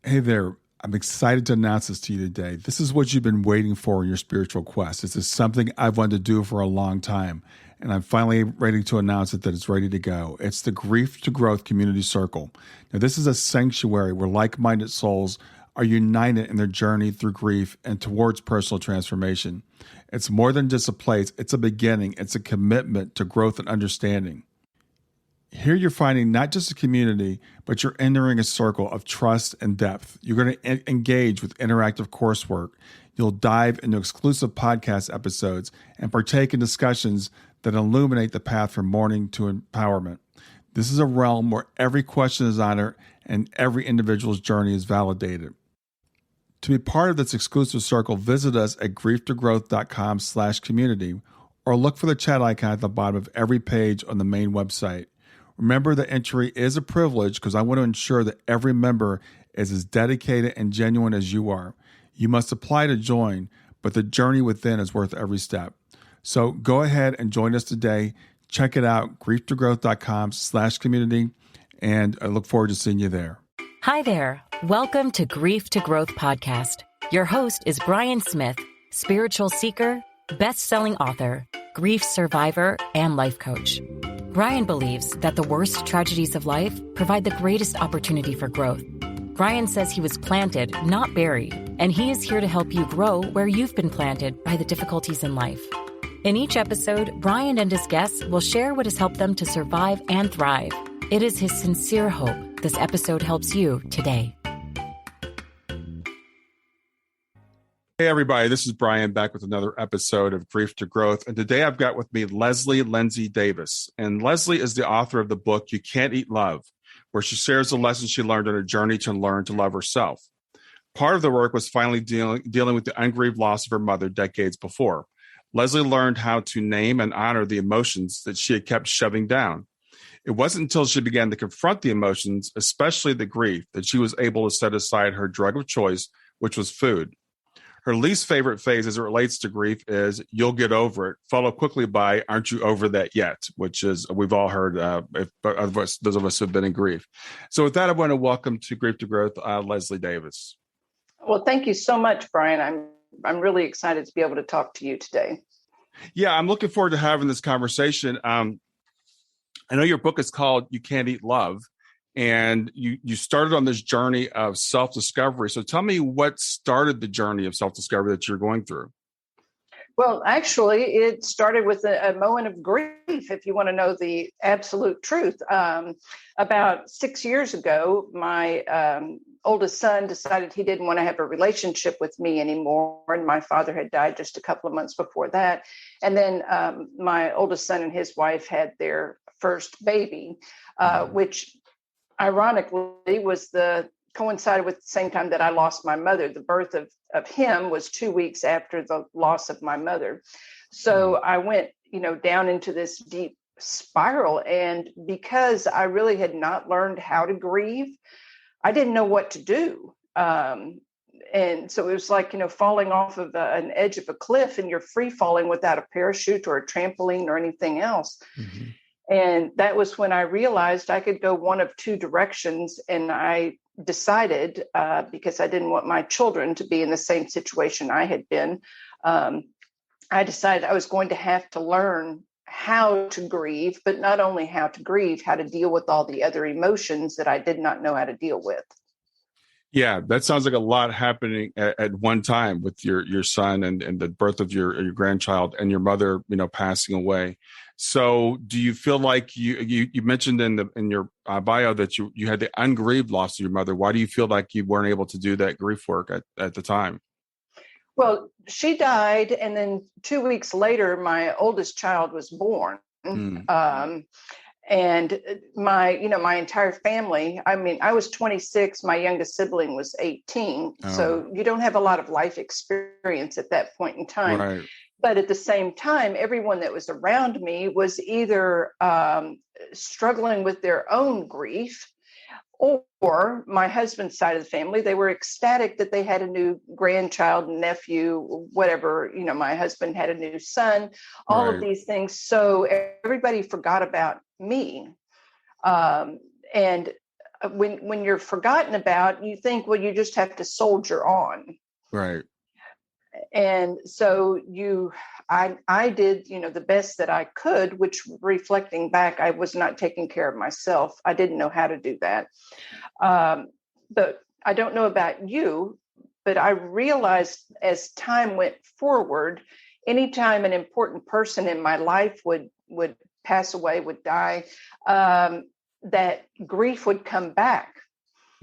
Hey there. I'm excited to announce this to you today. This is what you've been waiting for in your spiritual quest. This is something I've wanted to do for a long time, and I'm finally ready to announce it that it's ready to go. It's the Grief to Growth Community Circle. Now, this is a sanctuary where like-minded souls are united in their journey through grief and towards personal transformation. It's more than just a place. It's a beginning. It's a commitment to growth and understanding. Here you're finding not just a community, but you're entering a circle of trust and depth. You're going to engage with interactive coursework. You'll dive into exclusive podcast episodes and partake in discussions that illuminate the path from mourning to empowerment. This is a realm where every question is honored and every individual's journey is validated. To be part of this exclusive circle, visit us at grieftogrowth.com/community or look for the chat icon at the bottom of every page on the main website. Remember that entry is a privilege because I want to ensure that every member is as dedicated and genuine as you are. You must apply to join, but the journey within is worth every step. So go ahead and join us today. Check it out, grieftogrowth.com/community, and I look forward to seeing you there. Hi there. Welcome to Grief to Growth Podcast. Your host is Brian Smith, spiritual seeker, best-selling author, grief survivor, and life coach. Brian believes that the worst tragedies of life provide the greatest opportunity for growth. Brian says he was planted, not buried, and he is here to help you grow where you've been planted by the difficulties in life. In each episode, Brian and his guests will share what has helped them to survive and thrive. It is his sincere hope this episode helps you today. Hey, everybody. This is Brian back with another episode of Grief to Growth. And today I've got with me Lindsey Davis. And Leslie is the author of the book, You Can't Eat Love, where she shares the lessons she learned on her journey to learn to love herself. Part of the work was finally dealing with the ungrieved loss of her mother decades before. Leslie learned how to name and honor the emotions that she had kept shoving down. It wasn't until she began to confront the emotions, especially the grief, that she was able to set aside her drug of choice, which was food. Her least favorite phase as it relates to grief is "you'll get over it," followed quickly by "aren't you over that yet?" which is, we've all heard, those of us who have been in grief. So with that, I want to welcome to Grief to Growth, Lindsey Davis. Well, thank you so much, Brian. I'm really excited to be able to talk to you today. Yeah, I'm looking forward to having this conversation. I know your book is called You Can't Eat Love. And you started on this journey of self-discovery. So tell me what started the journey of self-discovery that you're going through. Well, actually, it started with a moment of grief, if you want to know the absolute truth. About 6 years ago, my oldest son decided he didn't want to have a relationship with me anymore. And my father had died just a couple of months before that. And then my oldest son and his wife had their first baby, which ironically coincided with the same time that I lost my mother. The birth of him was 2 weeks after the loss of my mother. So I went, down into this deep spiral. And because I really had not learned how to grieve, I didn't know what to do. And so it was like, falling off of an edge of a cliff and you're free falling without a parachute or a trampoline or anything else. Mm-hmm. And that was when I realized I could go one of two directions. And I decided, because I didn't want my children to be in the same situation I had been, I decided I was going to have to learn how to grieve, but not only how to grieve, how to deal with all the other emotions that I did not know how to deal with. Yeah, that sounds like a lot happening at one time with your son and the birth of your grandchild and your mother, passing away. So do you feel like you mentioned in your bio that you had the ungrieved loss of your mother? Why do you feel like you weren't able to do that grief work at the time? Well, she died. And then 2 weeks later, my oldest child was born. And my entire family, I was 26, my youngest sibling was 18. Oh. So you don't have a lot of life experience at that point in time. Right. But at the same time, everyone that was around me was either struggling with their own grief, or my husband's side of the family, they were ecstatic that they had a new grandchild, nephew, whatever. My husband had a new son, all of these things. So everybody forgot about me. And when you're forgotten about, you think, well, you just have to soldier on. Right. And so I did, the best that I could, which, reflecting back, I was not taking care of myself. I didn't know how to do that. But I don't know about you, but I realized as time went forward, anytime an important person in my life would pass away, would die, that grief would come back.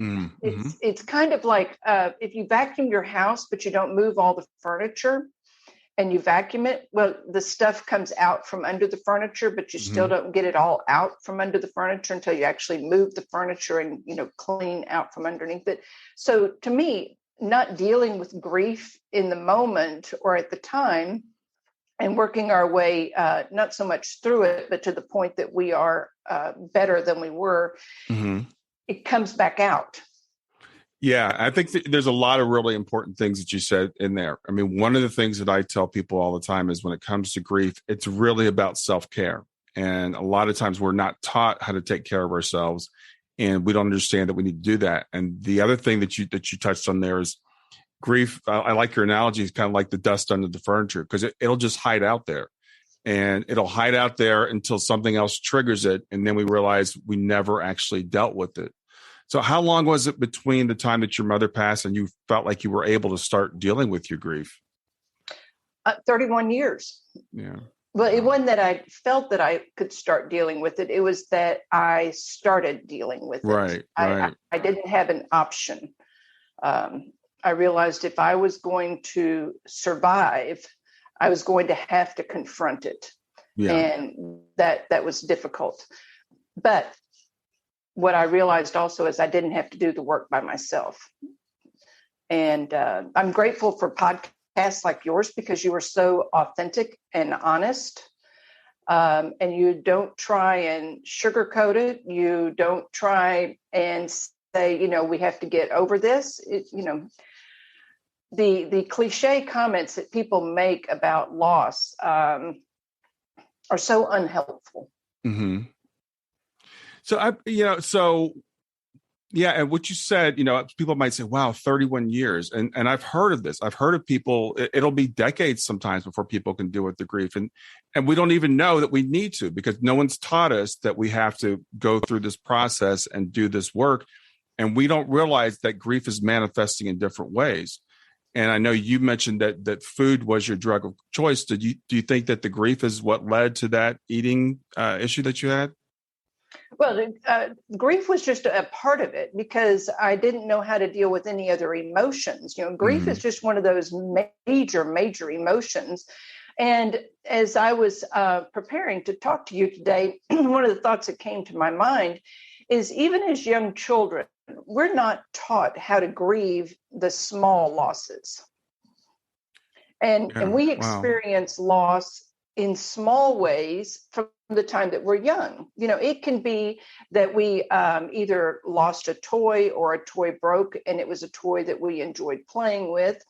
Mm-hmm. It's kind of like if you vacuum your house, but you don't move all the furniture, and you vacuum it, well, the stuff comes out from under the furniture, but you still don't get it all out from under the furniture until you actually move the furniture and, clean out from underneath it. So to me, not dealing with grief in the moment or at the time, and working our way, not so much through it, but to the point that we are better than we were, it comes back out. Yeah, I think there's a lot of really important things that you said in there. I mean, one of the things that I tell people all the time is when it comes to grief, it's really about self-care. And a lot of times we're not taught how to take care of ourselves, and we don't understand that we need to do that. And the other thing that you touched on there is grief. I like your analogy. It's kind of like the dust under the furniture, because it'll just hide out there. And it'll hide out there until something else triggers it. And then we realize we never actually dealt with it. So how long was it between the time that your mother passed and you felt like you were able to start dealing with your grief? 31 years. Yeah. Well, it wasn't that I felt that I could start dealing with it. It was that I started dealing with it. Right. I didn't have an option. I realized if I was going to survive, I was going to have to confront it. Yeah. And that was difficult. But what I realized also is I didn't have to do the work by myself. And I'm grateful for podcasts like yours, because you are so authentic and honest. And you don't try and sugarcoat it. You don't try and say, we have to get over this. The cliche comments that people make about loss are so unhelpful. Mm-hmm. So and what you said, people might say, wow, 31 years. And I've heard of this. I've heard of people, it'll be decades sometimes before people can deal with the grief. And we don't even know that we need to, because no one's taught us that we have to go through this process and do this work. And we don't realize that grief is manifesting in different ways. And I know you mentioned that food was your drug of choice. Do you think that the grief is what led to that eating issue that you had? Well, grief was just a part of it, because I didn't know how to deal with any other emotions. Grief is just one of those major emotions. And as I was preparing to talk to you today, one of the thoughts that came to my mind is, even as young children, we're not taught how to grieve the small losses. And we experience loss in small ways from the time that we're young. It can be that we either lost a toy, or a toy broke and it was a toy that we enjoyed playing with,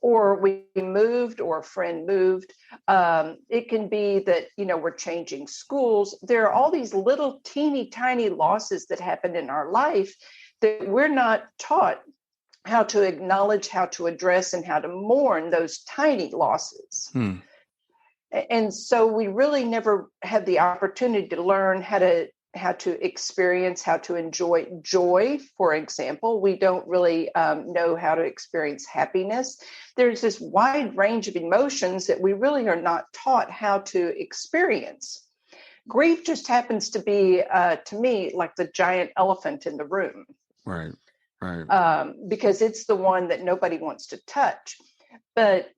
or we moved, or a friend moved. It can be that, we're changing schools. There are all these little teeny tiny losses that happen in our life that we're not taught how to acknowledge, how to address, and how to mourn those tiny losses. And so we really never had the opportunity to learn how to experience, how to enjoy joy, for example. We don't really know how to experience happiness. There's this wide range of emotions that we really are not taught how to experience. Grief just happens to be, to me, like the giant elephant in the room. Right. Because it's the one that nobody wants to touch. But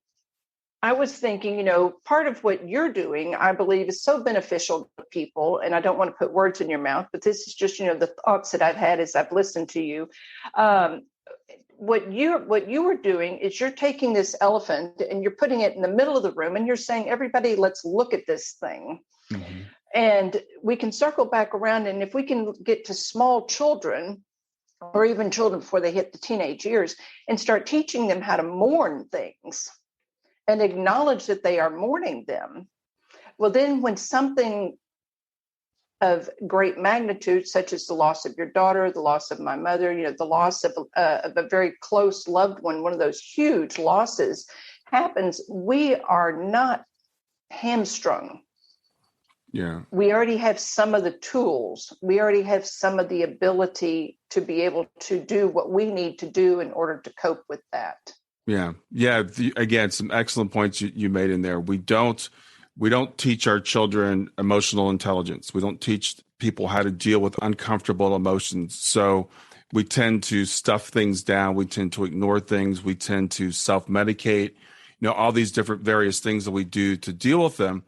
I was thinking, part of what you're doing, I believe, is so beneficial to people. And I don't want to put words in your mouth, but this is just, the thoughts that I've had as I've listened to you. What you were doing is you're taking this elephant and you're putting it in the middle of the room, and you're saying, everybody, let's look at this thing. Mm-hmm. And we can circle back around. And if we can get to small children, or even children before they hit the teenage years, and start teaching them how to mourn things and acknowledge that they are mourning them. Well, then when something of great magnitude, such as the loss of your daughter, the loss of my mother, the loss of a very close loved one, one of those huge losses happens, we are not hamstrung. Yeah. We already have some of the tools. We already have some of the ability to be able to do what we need to do in order to cope with that. Yeah. Yeah. Again, some excellent points you made in there. We don't teach our children emotional intelligence. We don't teach people how to deal with uncomfortable emotions. So we tend to stuff things down. We tend to ignore things. We tend to self-medicate, all these different various things that we do to deal with them.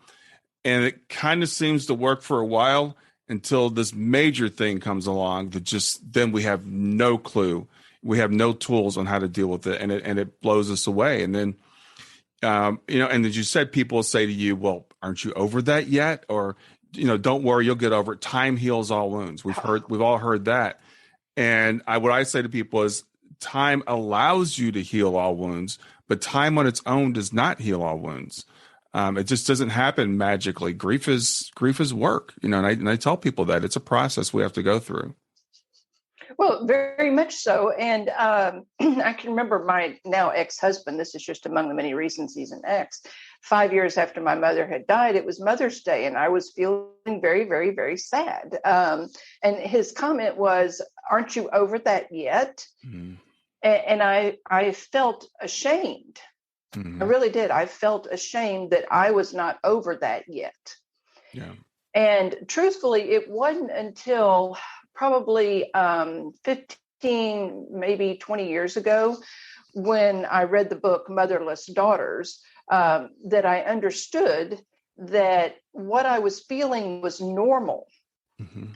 And it kind of seems to work for a while until this major thing comes along that then we have no clue. We have no tools on how to deal with it, and it blows us away. And then, and as you said, people say to you, well, aren't you over that yet? Or, don't worry, you'll get over it. Time heals all wounds. We've all heard that. And what I say to people is time allows you to heal all wounds, but time on its own does not heal all wounds. It just doesn't happen magically. Grief is work, and I tell people that it's a process we have to go through. Well, very much so. And I can remember my now ex-husband, this is just among the many reasons he's an ex, 5 years after my mother had died, it was Mother's Day, and I was feeling very, very, very sad. And his comment was, aren't you over that yet? Mm-hmm. And I felt ashamed. Mm-hmm. I really did. I felt ashamed that I was not over that yet. Yeah. And truthfully, it wasn't until probably 15, maybe 20 years ago, when I read the book Motherless Daughters, that I understood that what I was feeling was normal, mm-hmm.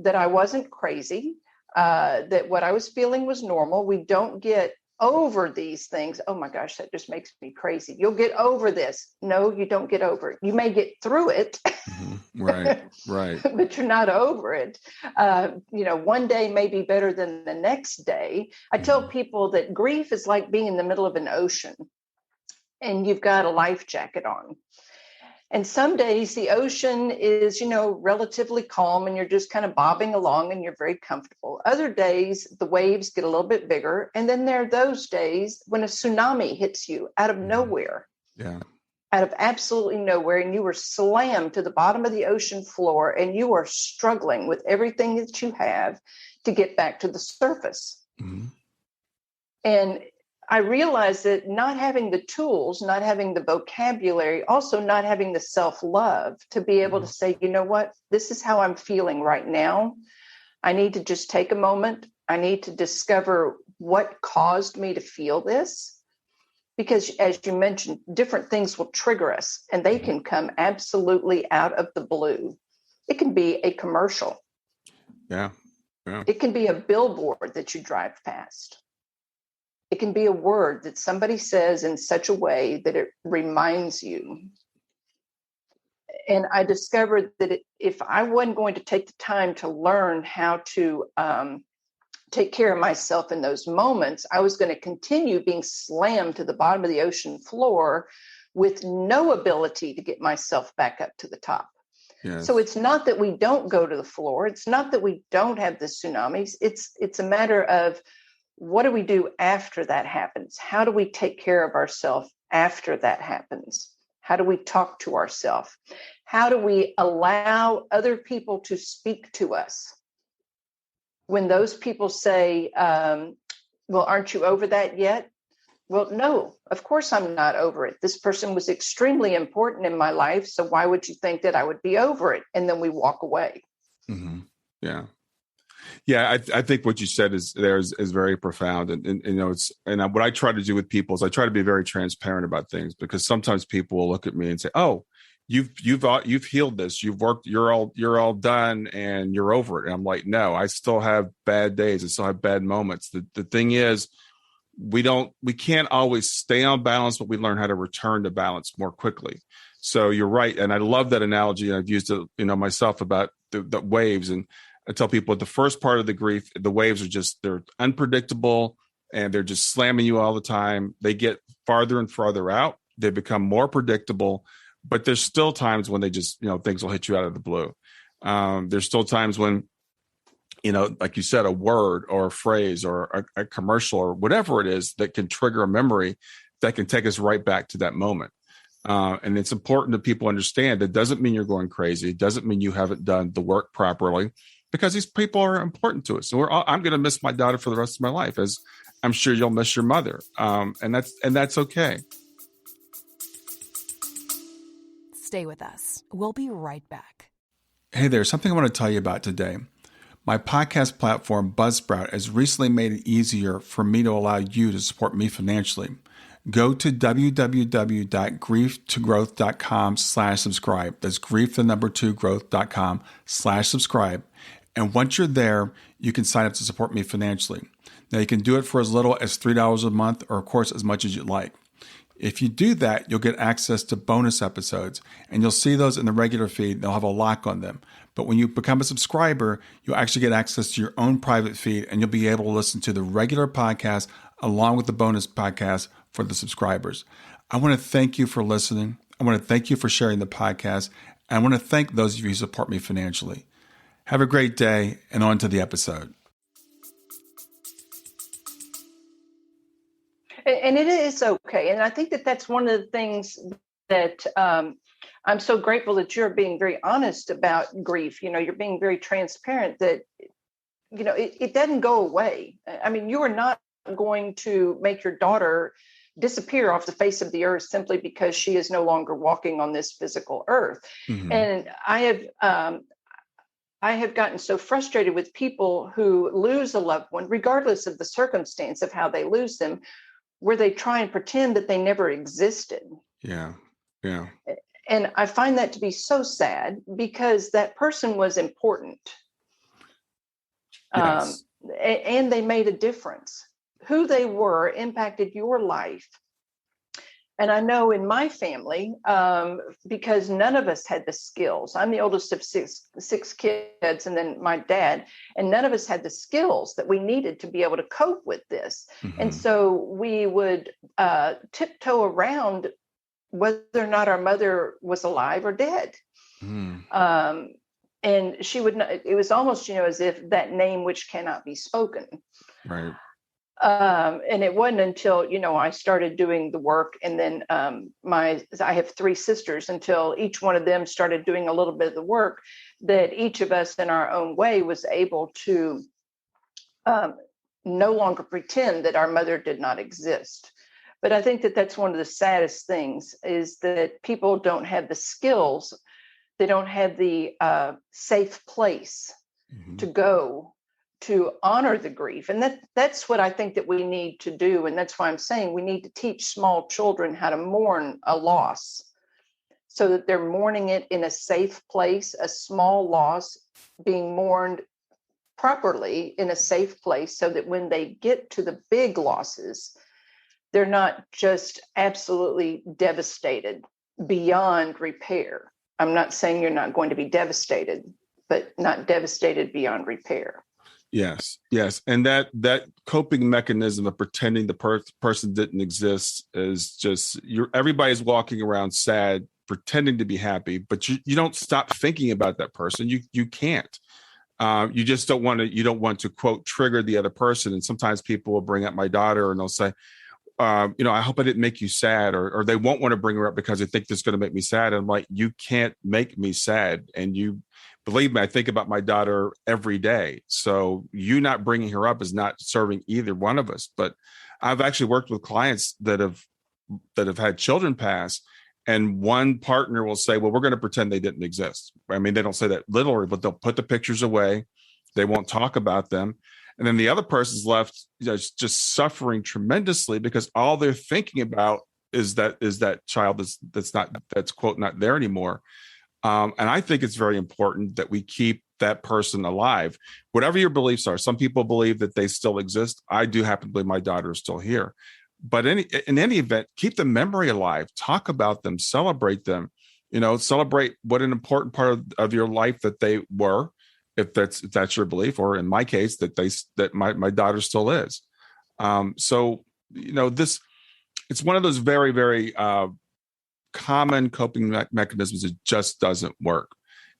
That I wasn't crazy, that what I was feeling was normal. We don't get over these things. Oh my gosh, that just makes me crazy. You'll get over this. No, you don't get over it. You may get through it. Mm-hmm. Right. But you're not over it. One day may be better than the next day. I tell people that grief is like being in the middle of an ocean and you've got a life jacket on. And some days the ocean is, relatively calm and you're just kind of bobbing along and you're very comfortable. Other days, the waves get a little bit bigger. And then there are those days when a tsunami hits you out of nowhere. Yeah. Out of absolutely nowhere. And you are slammed to the bottom of the ocean floor and you are struggling with everything that you have to get back to the surface. Mm-hmm. And I realized that not having the tools, not having the vocabulary, also not having the self-love to be able to say, you know what, this is how I'm feeling right now. I need to just take a moment. I need to discover what caused me to feel this. Because as you mentioned, different things will trigger us and they can come absolutely out of the blue. It can be a commercial. Yeah. It can be a billboard that you drive past. It can be a word that somebody says in such a way that it reminds you. And I discovered that if I wasn't going to take the time to learn how to take care of myself in those moments, I was going to continue being slammed to the bottom of the ocean floor with no ability to get myself back up to the top. Yes. So it's not that we don't go to the floor. It's not that we don't have the tsunamis. It's a matter of, what do we do after that happens? How do we take care of ourselves after that happens? How do we talk to ourselves? How do we allow other people to speak to us? When those people say, well, aren't you over that yet? Well, no, of course I'm not over it. This person was extremely important in my life. So why would you think that I would be over it? And then we walk away. Mm-hmm. Yeah. Yeah, I think what you said is very profound, and what I try to do with people is I try to be very transparent about things, because sometimes people will look at me and say, "Oh, you've healed this, you've worked, you're all done, and you're over it." And I'm like, "No, I still have bad days, I still have bad moments." The thing is, we can't always stay on balance, but we learn how to return to balance more quickly. So you're right, and I love that analogy. I've used it, myself about the waves. And I tell people at the first part of the grief, the waves they're unpredictable and they're just slamming you all the time. They get farther and farther out. They become more predictable, but there's still times when they just, things will hit you out of the blue. There's still times when, like you said, a word or a phrase or a commercial or whatever it is that can trigger a memory that can take us right back to that moment. And it's important that people understand that doesn't mean you're going crazy. It doesn't mean you haven't done the work properly, because these people are important to us. So I'm going to miss my daughter for the rest of my life, as I'm sure you'll miss your mother. And that's okay. Stay with us. We'll be right back. Hey there, something I want to tell you about today. My podcast platform, Buzzsprout, has recently made it easier for me to allow you to support me financially. Go to www.grievedtogrowth.com/subscribe. That's grief2growth.com/subscribe. And once you're there, you can sign up to support me financially. Now, you can do it for as little as $3 a month, or of course, as much as you'd like. If you do that, you'll get access to bonus episodes, and you'll see those in the regular feed. They'll have a lock on them. But when you become a subscriber, you'll actually get access to your own private feed, and you'll be able to listen to the regular podcast along with the bonus podcast for the subscribers. I want to thank you for listening. I want to thank you for sharing the podcast. And I want to thank those of you who support me financially. Have a great day, and on to the episode. And it is okay. And I think that that's one of the things that I'm so grateful that you're being very honest about grief. You're being very transparent that, it doesn't go away. I mean, you are not going to make your daughter disappear off the face of the earth simply because she is no longer walking on this physical earth. Mm-hmm. And I have gotten so frustrated with people who lose a loved one, regardless of the circumstance of how they lose them, where they try and pretend that they never existed. Yeah. And I find that to be so sad, because that person was important. Yes. And they made a difference. Who they were impacted your life. And I know in my family, because none of us had the skills. I'm the oldest of six kids, and then my dad, and none of us had the skills that we needed to be able to cope with this. Mm-hmm. And so we would tiptoe around whether or not our mother was alive or dead. Mm. And she would not, it was almost, as if that name which cannot be spoken. Right. And it wasn't until, I started doing the work, and then I have three sisters, until each one of them started doing a little bit of the work, that each of us in our own way was able to no longer pretend that our mother did not exist. But I think that that's one of the saddest things, is that people don't have the skills. They don't have the safe place mm-hmm. to go to honor the grief. And that's what I think that we need to do. And that's why I'm saying we need to teach small children how to mourn a loss, so that they're mourning it in a safe place, a small loss being mourned properly in a safe place, so that when they get to the big losses, they're not just absolutely devastated beyond repair. I'm not saying you're not going to be devastated, but not devastated beyond repair. Yes. And that coping mechanism of pretending the person didn't exist is just, everybody's walking around sad, pretending to be happy, but you don't stop thinking about that person. You can't. You just don't want to quote trigger the other person. And sometimes people will bring up my daughter and they'll say, I hope I didn't make you sad, or they won't want to bring her up because they think it's going to make me sad. And I'm like, you can't make me sad. And you believe me, I think about my daughter every day. So you not bringing her up is not serving either one of us. But I've actually worked with clients that have had children pass, and one partner will say, well, we're going to pretend they didn't exist. I mean, they don't say that literally, but they'll put the pictures away. They won't talk about them. And then the other person's left just suffering tremendously, because all they're thinking about is that child that's quote not there anymore. And I think it's very important that we keep that person alive, whatever your beliefs are. Some people believe that they still exist. I do happen to believe my daughter is still here. But in any event, keep the memory alive. Talk about them. Celebrate them. Celebrate what an important part of your life that they were, if that's your belief, or in my case, that my daughter still is. So it's one of those very, very common coping mechanisms. It just doesn't work.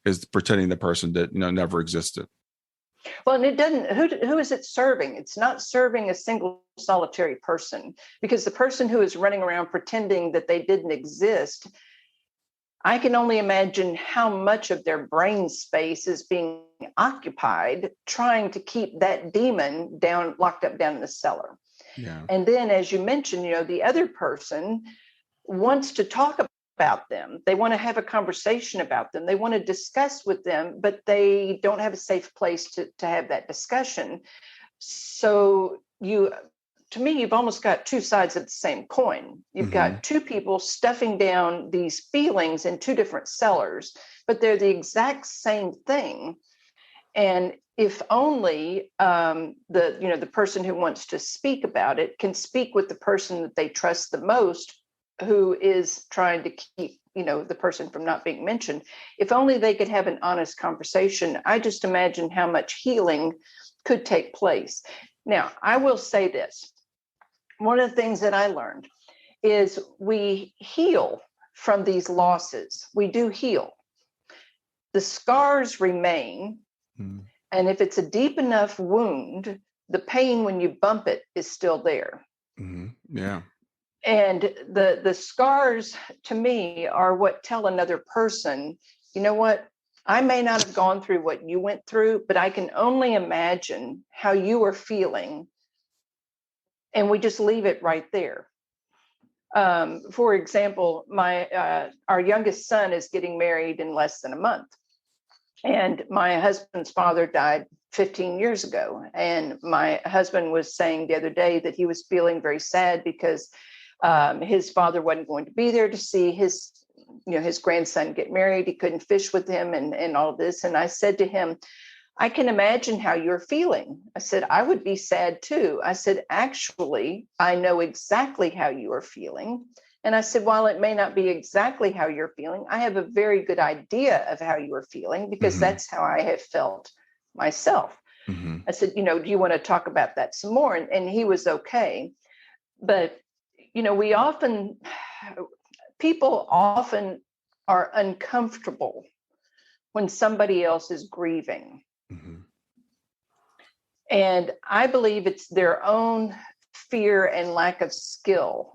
is pretending the person that, never existed. Well, and it doesn't, who is it serving? It's not serving a single solitary person, because the person who is running around pretending that they didn't exist, I can only imagine how much of their brain space is being occupied trying to keep that demon locked up down in the cellar. Yeah. And then, as you mentioned, the other person wants to talk about them. They want to have a conversation about them. They want to discuss with them, but they don't have a safe place to have that discussion. So to me, you've almost got two sides of the same coin. You've got two people stuffing down these feelings in two different cellars, but they're the exact same thing. And if only the person who wants to speak about it can speak with the person that they trust the most, who is trying to keep, the person from not being mentioned. If only they could have an honest conversation, I just imagine how much healing could take place. Now, I will say this. One of the things that I learned is we heal from these losses. We do heal. The scars remain. And if it's a deep enough wound, the pain when you bump it is still there. Yeah. And the scars, to me, are what tell another person, you know what? I may not have gone through what you went through, but I can only imagine how you are feeling. And we just leave it right there. For example, our youngest son is getting married in less than a month. And my husband's father died 15 years ago. And my husband was saying the other day that he was feeling very sad because his father wasn't going to be there to see his grandson get married. He couldn't fish with him and all this. And I said to him, I can imagine how you're feeling. I said, I would be sad too. I said, actually, I know exactly how you are feeling. And I said, while it may not be exactly how you're feeling, I have a very good idea of how you are feeling, because that's how I have felt myself. I said, do you want to talk about that some more? And he was okay. But, people often are uncomfortable when somebody else is grieving. And I believe it's their own fear and lack of skill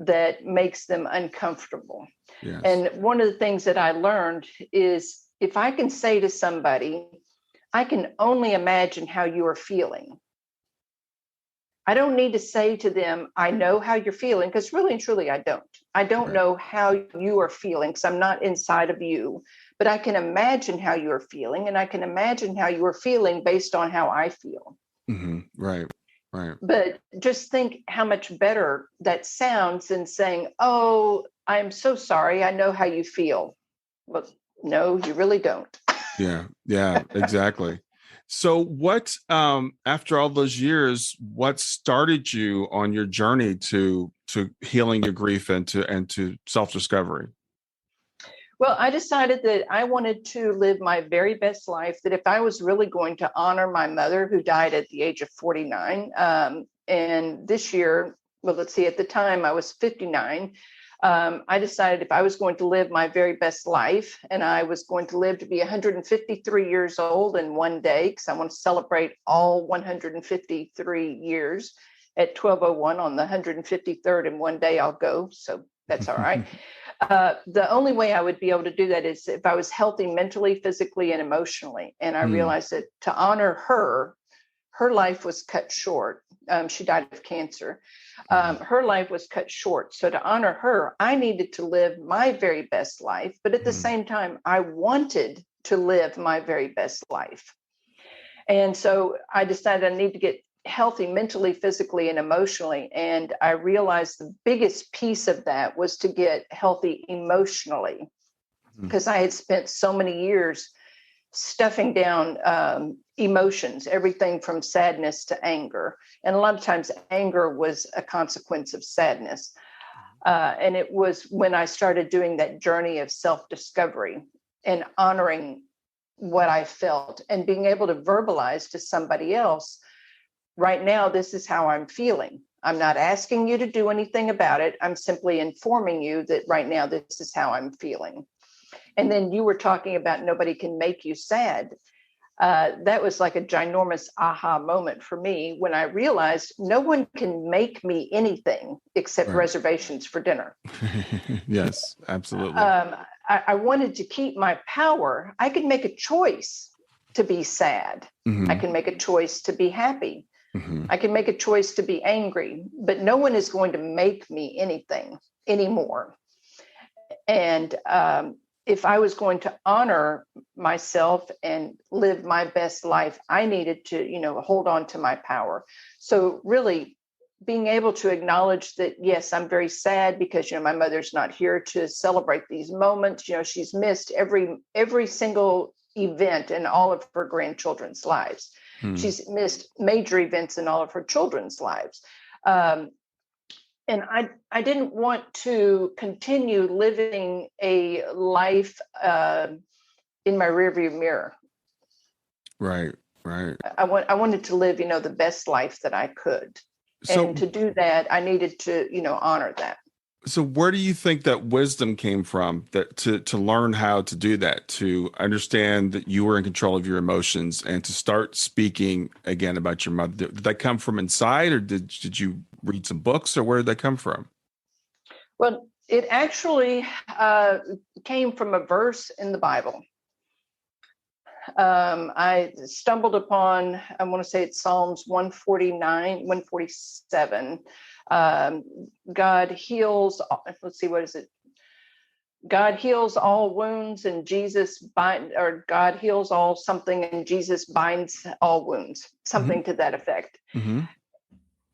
that makes them uncomfortable. Yes. And one of the things that I learned is, if I can say to somebody, I can only imagine how you are feeling. I don't need to say to them, I know how you're feeling, because really and truly, I don't. I don't know how you are feeling, because I'm not inside of you, but I can imagine how you're feeling, and I can imagine how you are feeling based on how I feel. Right. But just think how much better that sounds than saying, oh, I'm so sorry, I know how you feel. Well, no, you really don't. Yeah, exactly. So what, after all those years, what started you on your journey to healing your grief and to self-discovery? Well, I decided that I wanted to live my very best life, that if I was really going to honor my mother, who died at the age of 49, and this year, well, let's see, at the time I was 59, I decided if I was going to live my very best life, and I was going to live to be 153 years old in one day, because I want to celebrate all 153 years at 12:01 on the 153rd, and one day I'll go. So that's all right. The only way I would be able to do that is if I was healthy mentally, physically, and emotionally. And I realized that to honor her life was cut short. She died of cancer. Her life was cut short. So to honor her, I needed to live my very best life. But at the same time, I wanted to live my very best life. And so I decided I need to get healthy mentally, physically, and emotionally. And I realized the biggest piece of that was to get healthy emotionally, because I had spent so many years stuffing down emotions, everything from sadness to anger. And a lot of times anger was a consequence of sadness. And it was when I started doing that journey of self-discovery and honoring what I felt and being able to verbalize to somebody else, right now, this is how I'm feeling. I'm not asking you to do anything about it. I'm simply informing you that right now, this is how I'm feeling. And then you were talking about nobody can make you sad. That was like a ginormous aha moment for me when I realized no one can make me anything except Right. reservations for dinner. Yes, absolutely. I wanted to keep my power. I could make a choice to be sad. I can make a choice to be happy. I can make a choice to be angry, but no one is going to make me anything anymore. And if I was going to honor myself and live my best life, I needed to, hold on to my power. So really being able to acknowledge that, yes, I'm very sad because, my mother's not here to celebrate these moments. She's missed every single event in all of her grandchildren's lives. She's missed major events in all of her children's lives. And I didn't want to continue living a life in my rearview mirror. Right. I wanted to live, the best life that I could. And to do that, I needed to, honor that. So where do you think that wisdom came from, that to learn how to do that, to understand that you were in control of your emotions and to start speaking again about your mother? Did that come from inside, or did you read some books, or where did that come from? Well, it actually came from a verse in the Bible. I stumbled upon, I want to say it's Psalms 149, 147. God heals, let's see, what is it? God heals all wounds and God heals all something and Jesus binds all wounds, something to that effect.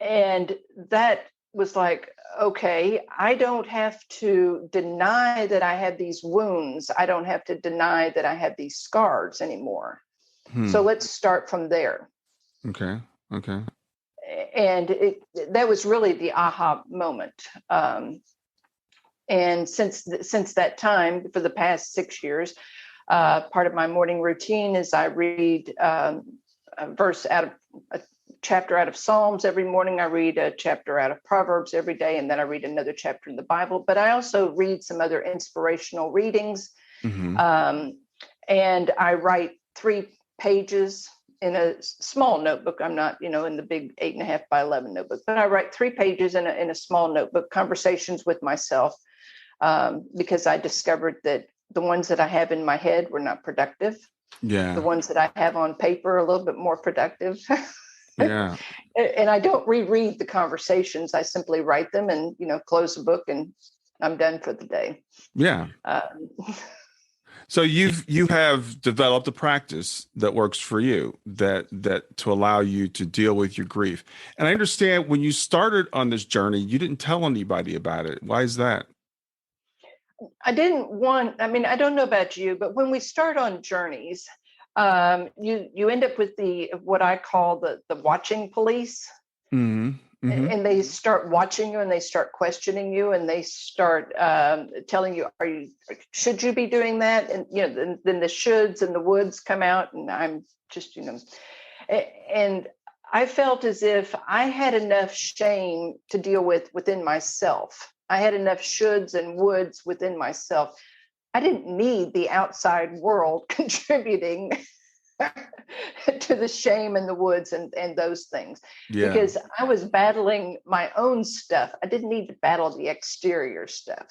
And that was like, okay, I don't have to deny that I have these wounds. I don't have to deny that I have these scars anymore. So let's start from there. Okay. And that was really the aha moment. And since that time, for the past 6 years, part of my morning routine is I read a chapter out of Psalms every morning. I read a chapter out of Proverbs every day, and then I read another chapter in the Bible. But I also read some other inspirational readings. And I write 3 pages in a small notebook. I'm not, in the big 8.5 by 11 notebook, but I write 3 pages in a small notebook, conversations with myself, because I discovered that the ones that I have in my head were not productive. Yeah. The ones that I have on paper are a little bit more productive. Yeah. And I don't reread the conversations. I simply write them and, close the book and I'm done for the day. Yeah. So you have developed a practice that works for you, that to allow you to deal with your grief. And I understand when you started on this journey, you didn't tell anybody about it. Why is that? I don't know about you, but when we start on journeys, you end up with what I call the watching police. And they start watching you and they start questioning you and they start telling you, should you be doing that? And, then the shoulds and the woulds come out, and I'm just, and I felt as if I had enough shame to deal with within myself. I had enough shoulds and woulds within myself. I didn't need the outside world contributing to the shame and the woulds and those things, because I was battling my own stuff. I didn't need to battle the exterior stuff,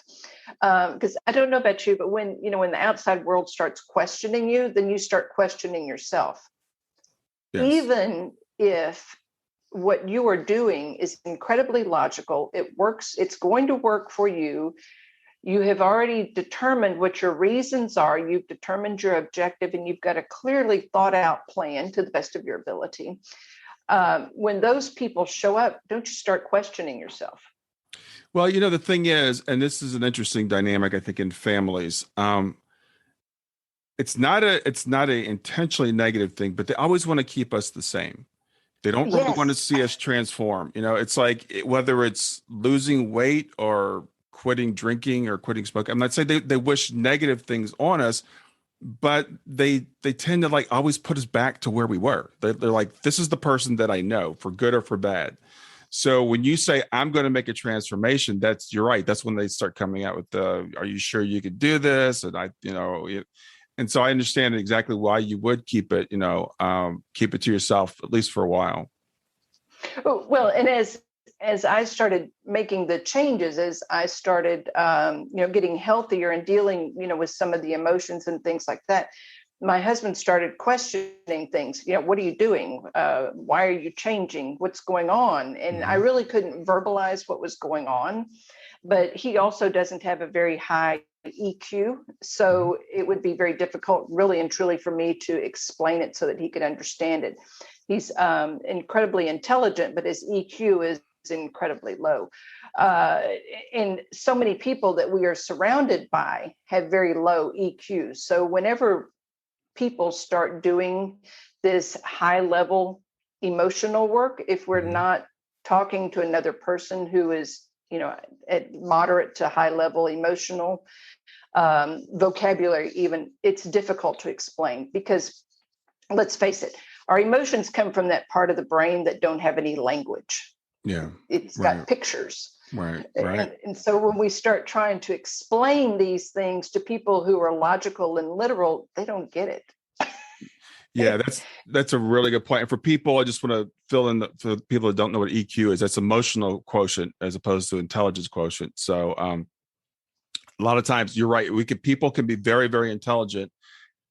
because I don't know about you, but when the outside world starts questioning you, then you start questioning yourself. Yes. Even if what you are doing is incredibly logical, it works, it's going to work for you. You have already determined what your reasons are. You've determined your objective, and you've got a clearly thought out plan to the best of your ability. When those people show up, don't you start questioning yourself? Well, the thing is, and this is an interesting dynamic, I think, in families. It's not a intentionally negative thing, but they always want to keep us the same. They don't really want to see us transform. It's like whether it's losing weight or quitting drinking or quitting smoking. I'm not saying they wish negative things on us, but they tend to always put us back to where we were. They're like, this is the person that I know, for good or for bad. So when you say, I'm going to make a transformation, you're right. That's when they start coming out with are you sure you could do this? And and so I understand exactly why you would keep it, keep it to yourself, at least for a while. Well, and as I started making the changes, as I started, getting healthier and dealing, with some of the emotions and things like that, my husband started questioning things. What are you doing? Why are you changing? What's going on? And I really couldn't verbalize what was going on. But he also doesn't have a very high EQ. So it would be very difficult, really and truly, for me to explain it so that he could understand it. He's incredibly intelligent, but his EQ is incredibly low. And so many people that we are surrounded by have very low EQ. So whenever people start doing this high level emotional work, if we're not talking to another person who is, at moderate to high level emotional vocabulary, even, it's difficult to explain, because let's face it, our emotions come from that part of the brain that don't have any language. Yeah. It's got pictures. Right. And so when we start trying to explain these things to people who are logical and literal, they don't get it. Yeah, that's a really good point. And for people, I just want to fill in for people that don't know what EQ is. That's emotional quotient as opposed to intelligence quotient. So a lot of times, you're right. People can be very, very intelligent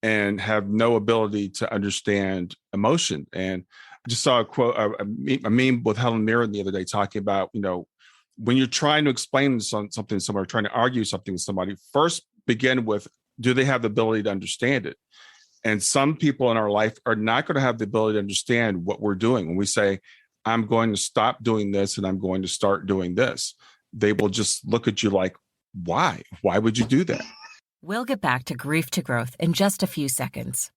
and have no ability to understand emotion. And I just saw a quote, a meme with Helen Mirren the other day talking about, when you're trying to explain something to someone or trying to argue something with somebody, first begin with, do they have the ability to understand it? And some people in our life are not going to have the ability to understand what we're doing. When we say, I'm going to stop doing this and I'm going to start doing this, they will just look at you like, why? Why would you do that? We'll get back to Grief to Growth in just a few seconds.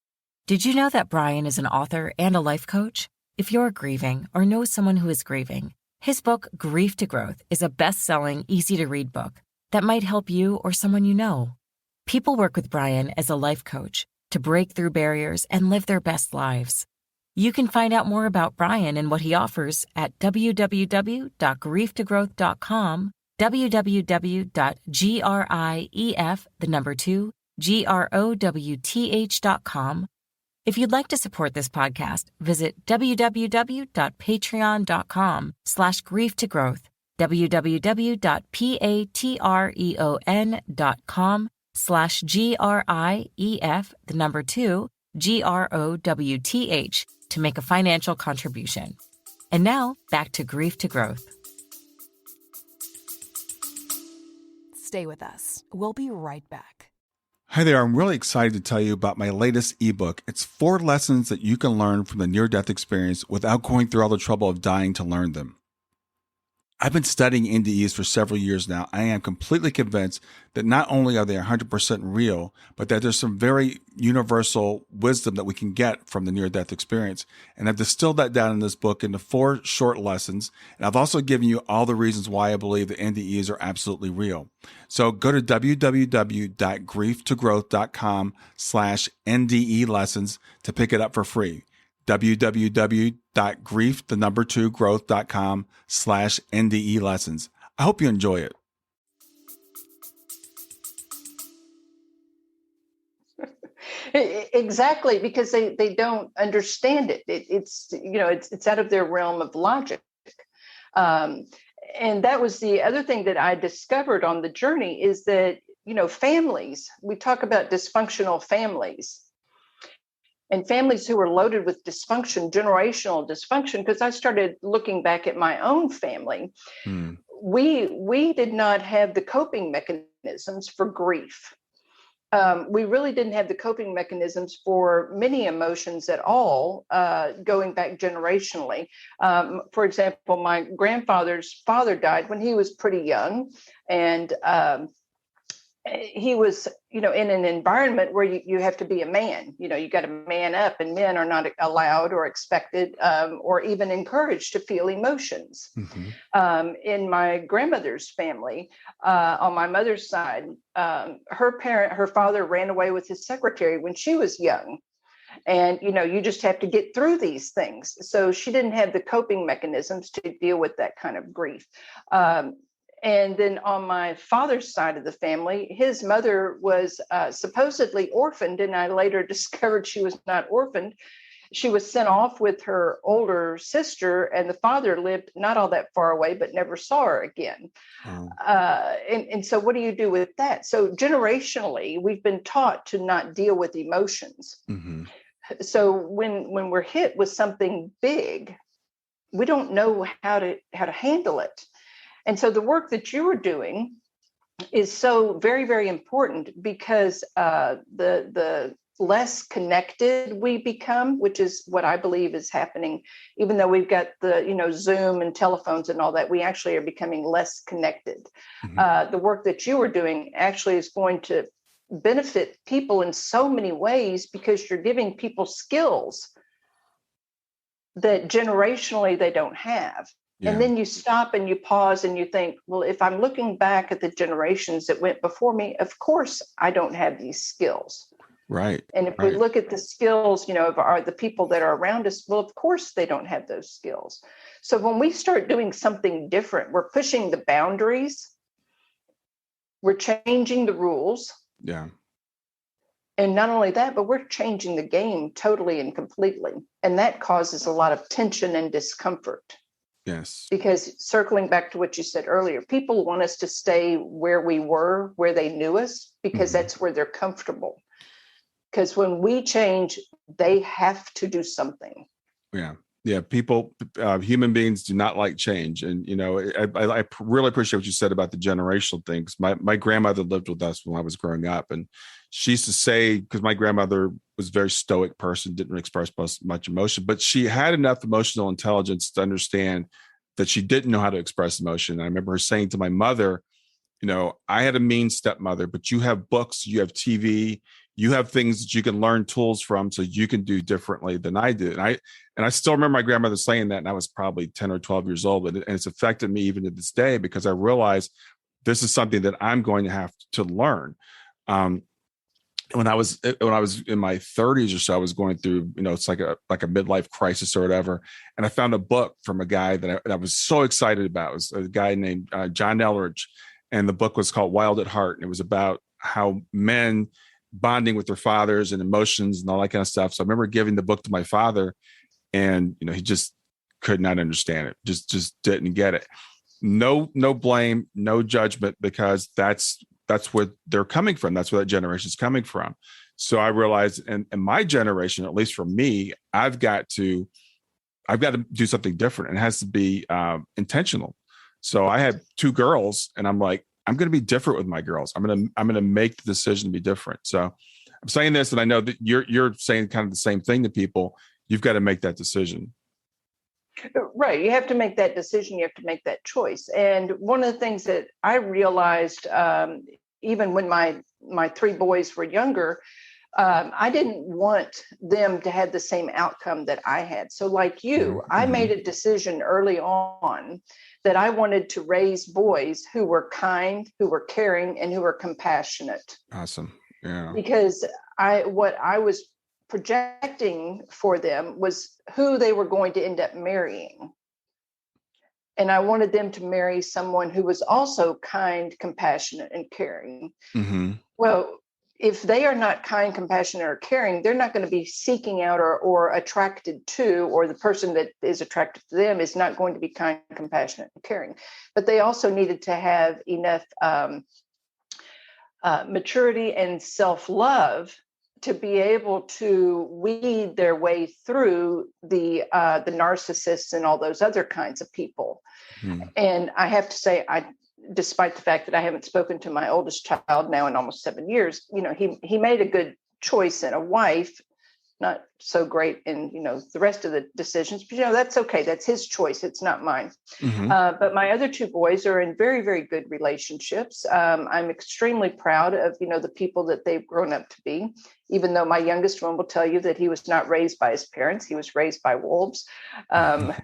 Did you know that Brian is an author and a life coach? If you're grieving or know someone who is grieving, his book, Grief to Growth, is a best-selling, easy-to-read book that might help you or someone you know. People work with Brian as a life coach to break through barriers and live their best lives. You can find out more about Brian and what he offers at www.grieftogrowth.com, www.growth.com. If you'd like to support this podcast, visit www.patreon.com/grieftogrowth, www.patreon.com/GRIEF2GROWTH to make a financial contribution. And now, back to Grief to Growth. Stay with us. We'll be right back. Hi there. I'm really excited to tell you about my latest ebook. It's 4 lessons that you can learn from the near-death experience without going through all the trouble of dying to learn them. I've been studying NDEs for several years now. I am completely convinced that not only are they 100% real, but that there's some very universal wisdom that we can get from the near-death experience. And I've distilled that down in this book into 4 short lessons. And I've also given you all the reasons why I believe that NDEs are absolutely real. So go to www.grieftogrowth.com/NDE lessons to pick it up for free. www.growth.com/NDE lessons. I hope you enjoy it. Exactly, because they don't understand it. It's out of their realm of logic. And that was the other thing that I discovered on the journey, is that, families, we talk about dysfunctional families. And families who were loaded with dysfunction, generational dysfunction, because I started looking back at my own family. We did not have the coping mechanisms for grief. We really didn't have the coping mechanisms for many emotions at all, going back generationally. For example, my grandfather's father died when he was pretty young, and he was, in an environment where you have to be a man. You got to man up, and men are not allowed or expected or even encouraged to feel emotions. In my grandmother's family, on my mother's side, her father ran away with his secretary when she was young. And, you just have to get through these things. So she didn't have the coping mechanisms to deal with that kind of grief. And then on my father's side of the family, his mother was supposedly orphaned. And I later discovered she was not orphaned. She was sent off with her older sister, and the father lived not all that far away, but never saw her again. Oh. And so what do you do with that? So generationally, we've been taught to not deal with emotions. Mm-hmm. So when we're hit with something big, we don't know how to handle it. And so the work that you were doing is so very, very important, because the less connected we become, which is what I believe is happening, even though we've got the, Zoom and telephones and all that, we actually are becoming less connected. Mm-hmm. The work that you were doing actually is going to benefit people in so many ways, because you're giving people skills that generationally they don't have. Yeah. And then you stop and you pause and you think, well, if I'm looking back at the generations that went before me, of course I don't have these skills. Right. And if right. we look at the skills, of the people that are around us, well, of course they don't have those skills. So when we start doing something different, we're pushing the boundaries, we're changing the rules. Yeah. And not only that, but we're changing the game totally and completely. And that causes a lot of tension and discomfort. Yes. Because circling back to what you said earlier, people want us to stay where we were, where they knew us, because Mm-hmm. that's where they're comfortable. Because when we change, they have to do something. Yeah. Yeah. People, human beings do not like change. And, I really appreciate what you said about the generational things. My grandmother lived with us when I was growing up. And she used to say, because my grandmother was a very stoic person, didn't really express much emotion, but she had enough emotional intelligence to understand that she didn't know how to express emotion. I remember her saying to my mother, I had a mean stepmother, but you have books, you have TV, you have things that you can learn tools from, so you can do differently than I did. And I still remember my grandmother saying that, and I was probably 10 or 12 years old, and it's affected me even to this day, because I realized this is something that I'm going to have to learn. When I was in my 30s or so, I was going through, it's like a midlife crisis or whatever. And I found a book from a guy that I was so excited about. It was a guy named John Elridge. And the book was called Wild at Heart. And it was about how men bonding with their fathers and emotions and all that kind of stuff. So I remember giving the book to my father, and, he just could not understand it. Just didn't get it. No blame, no judgment, because that's where they're coming from. That's where that generation is coming from. So I realized in my generation, at least for me, I've got to do something different. It has to be intentional. So I had 2 girls, and I'm like, I'm going to be different with my girls. I'm going to make the decision to be different. So I'm saying this, and I know that you're saying kind of the same thing to people. You've got to make that decision. Right. You have to make that decision. You have to make that choice. And one of the things that I realized, even when my 3 boys were younger, I didn't want them to have the same outcome that I had. So like you, Mm-hmm. I made a decision early on that I wanted to raise boys who were kind, who were caring, and who were compassionate. Awesome. Yeah. Because what I was projecting for them was who they were going to end up marrying. And I wanted them to marry someone who was also kind, compassionate, and caring. Mm-hmm. Well, if they are not kind, compassionate, or caring, they're not going to be seeking out or attracted to, or the person that is attracted to them is not going to be kind, compassionate, and caring. But they also needed to have enough maturity and self-love to be able to weed their way through the narcissists and all those other kinds of people. Mm-hmm. And I have to say, despite the fact that I haven't spoken to my oldest child now in almost 7 years, he made a good choice in a wife, not so great in, the rest of the decisions, but, that's okay. That's his choice. It's not mine. Mm-hmm. But my other 2 boys are in very, very good relationships. I'm extremely proud of, the people that they've grown up to be, even though my youngest one will tell you that he was not raised by his parents. He was raised by wolves. But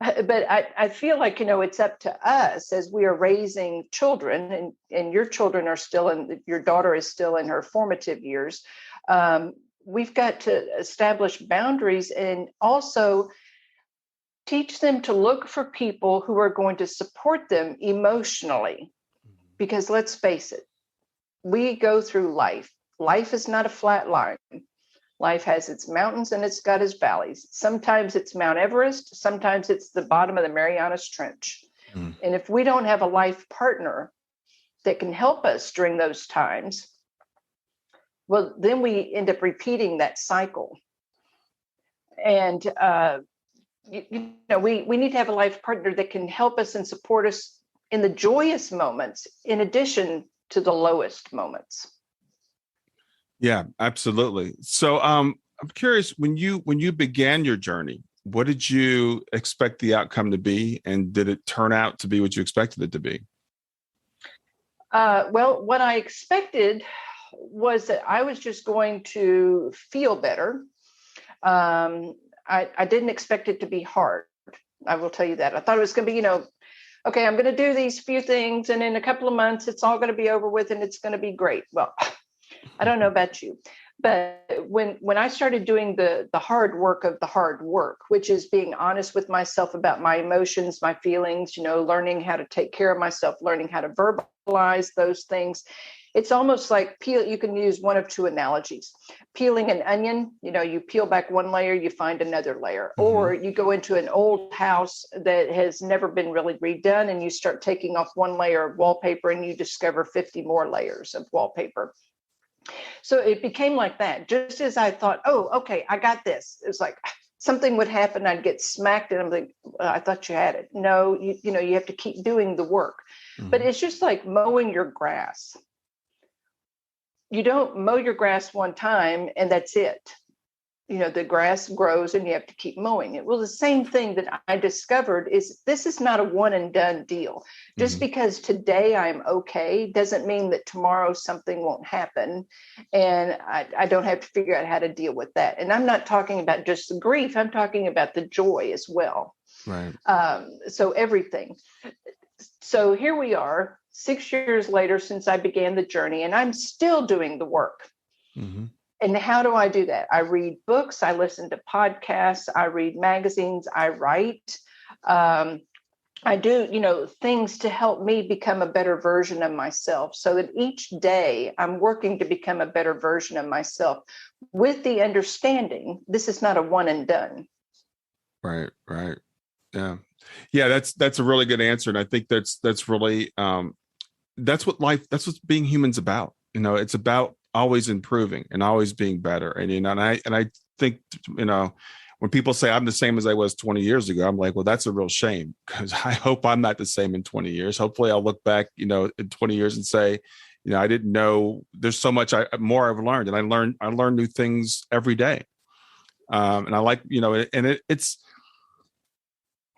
I feel like, it's up to us as we are raising children, and your children are still your daughter is still in her formative years. We've got to establish boundaries and also teach them to look for people who are going to support them emotionally. Because let's face it, we go through life. Life is not a flat line. Life has its mountains and it's got its valleys. Sometimes it's Mount Everest. Sometimes it's the bottom of the Marianas Trench. And if we don't have a life partner that can help us during those times, well, then we end up repeating that cycle. And, we need to have a life partner that can help us and support us in the joyous moments, in addition to the lowest moments. Yeah, absolutely. So I'm curious, when you began your journey, what did you expect the outcome to be? And did it turn out to be what you expected it to be? Well, what I expected was that I was just going to feel better. I didn't expect it to be hard. I will tell you that. I thought it was going to be, okay, I'm going to do these few things, and in a couple of months, it's all going to be over with, and it's going to be great. Well, I don't know about you, but when I started doing the hard work of the hard work, which is being honest with myself about my emotions, my feelings, learning how to take care of myself, learning how to verbalize those things. It's almost like you can use one of two analogies. Peeling an onion, you peel back one layer, you find another layer. Mm-hmm. Or you go into an old house that has never been really redone, and you start taking off one layer of wallpaper and you discover 50 more layers of wallpaper. So it became like that. Just as I thought, oh, okay, I got this. It was like something would happen, I'd get smacked, and I'm like, I thought you had it. No, you have to keep doing the work. Mm-hmm. But it's just like mowing your grass. You don't mow your grass one time and that's it. The grass grows and you have to keep mowing it. Well, the same thing that I discovered is this is not a one and done deal. Just mm-hmm. because today I'm okay doesn't mean that tomorrow something won't happen. And I don't have to figure out how to deal with that. And I'm not talking about just the grief. I'm talking about the joy as well. Right. So everything. So here we are 6 years later since I began the journey, and I'm still doing the work. Mm-hmm. And how do I do that? I read books, I listen to podcasts, I read magazines, I write. I do, things to help me become a better version of myself, so that each day I'm working to become a better version of myself with the understanding this is not a one and done. Right. Yeah. Yeah, that's a really good answer. And I think that's really, that's what being human's about. It's about always improving and always being better. And, I think, when people say I'm the same as I was 20 years ago, I'm like, well, that's a real shame, because I hope I'm not the same in 20 years. Hopefully I'll look back, in 20 years and say, I didn't know there's so much more I've learned, and I learn new things every day. And I like, and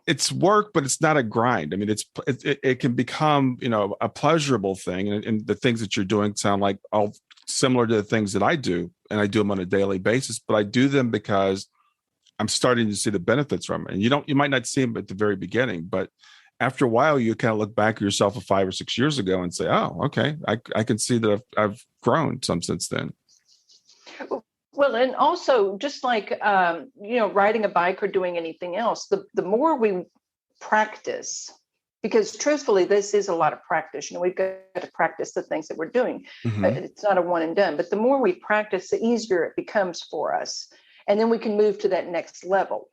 it's work, but it's not a grind. I mean, it can become, a pleasurable thing. And the things that you're doing sound like all similar to the things that I do, and I do them on a daily basis, but I do them because I'm starting to see the benefits from it. And you might not see them at the very beginning, but after a while, you kind of look back at yourself of 5 or 6 years ago and say, oh, okay, I can see that I've grown some since then. Well, and also just like, riding a bike or doing anything else, the more we practice, because truthfully, this is a lot of practice. We've got to practice the things that we're doing. Mm-hmm. It's not a one and done, but the more we practice, the easier it becomes for us. And then we can move to that next level.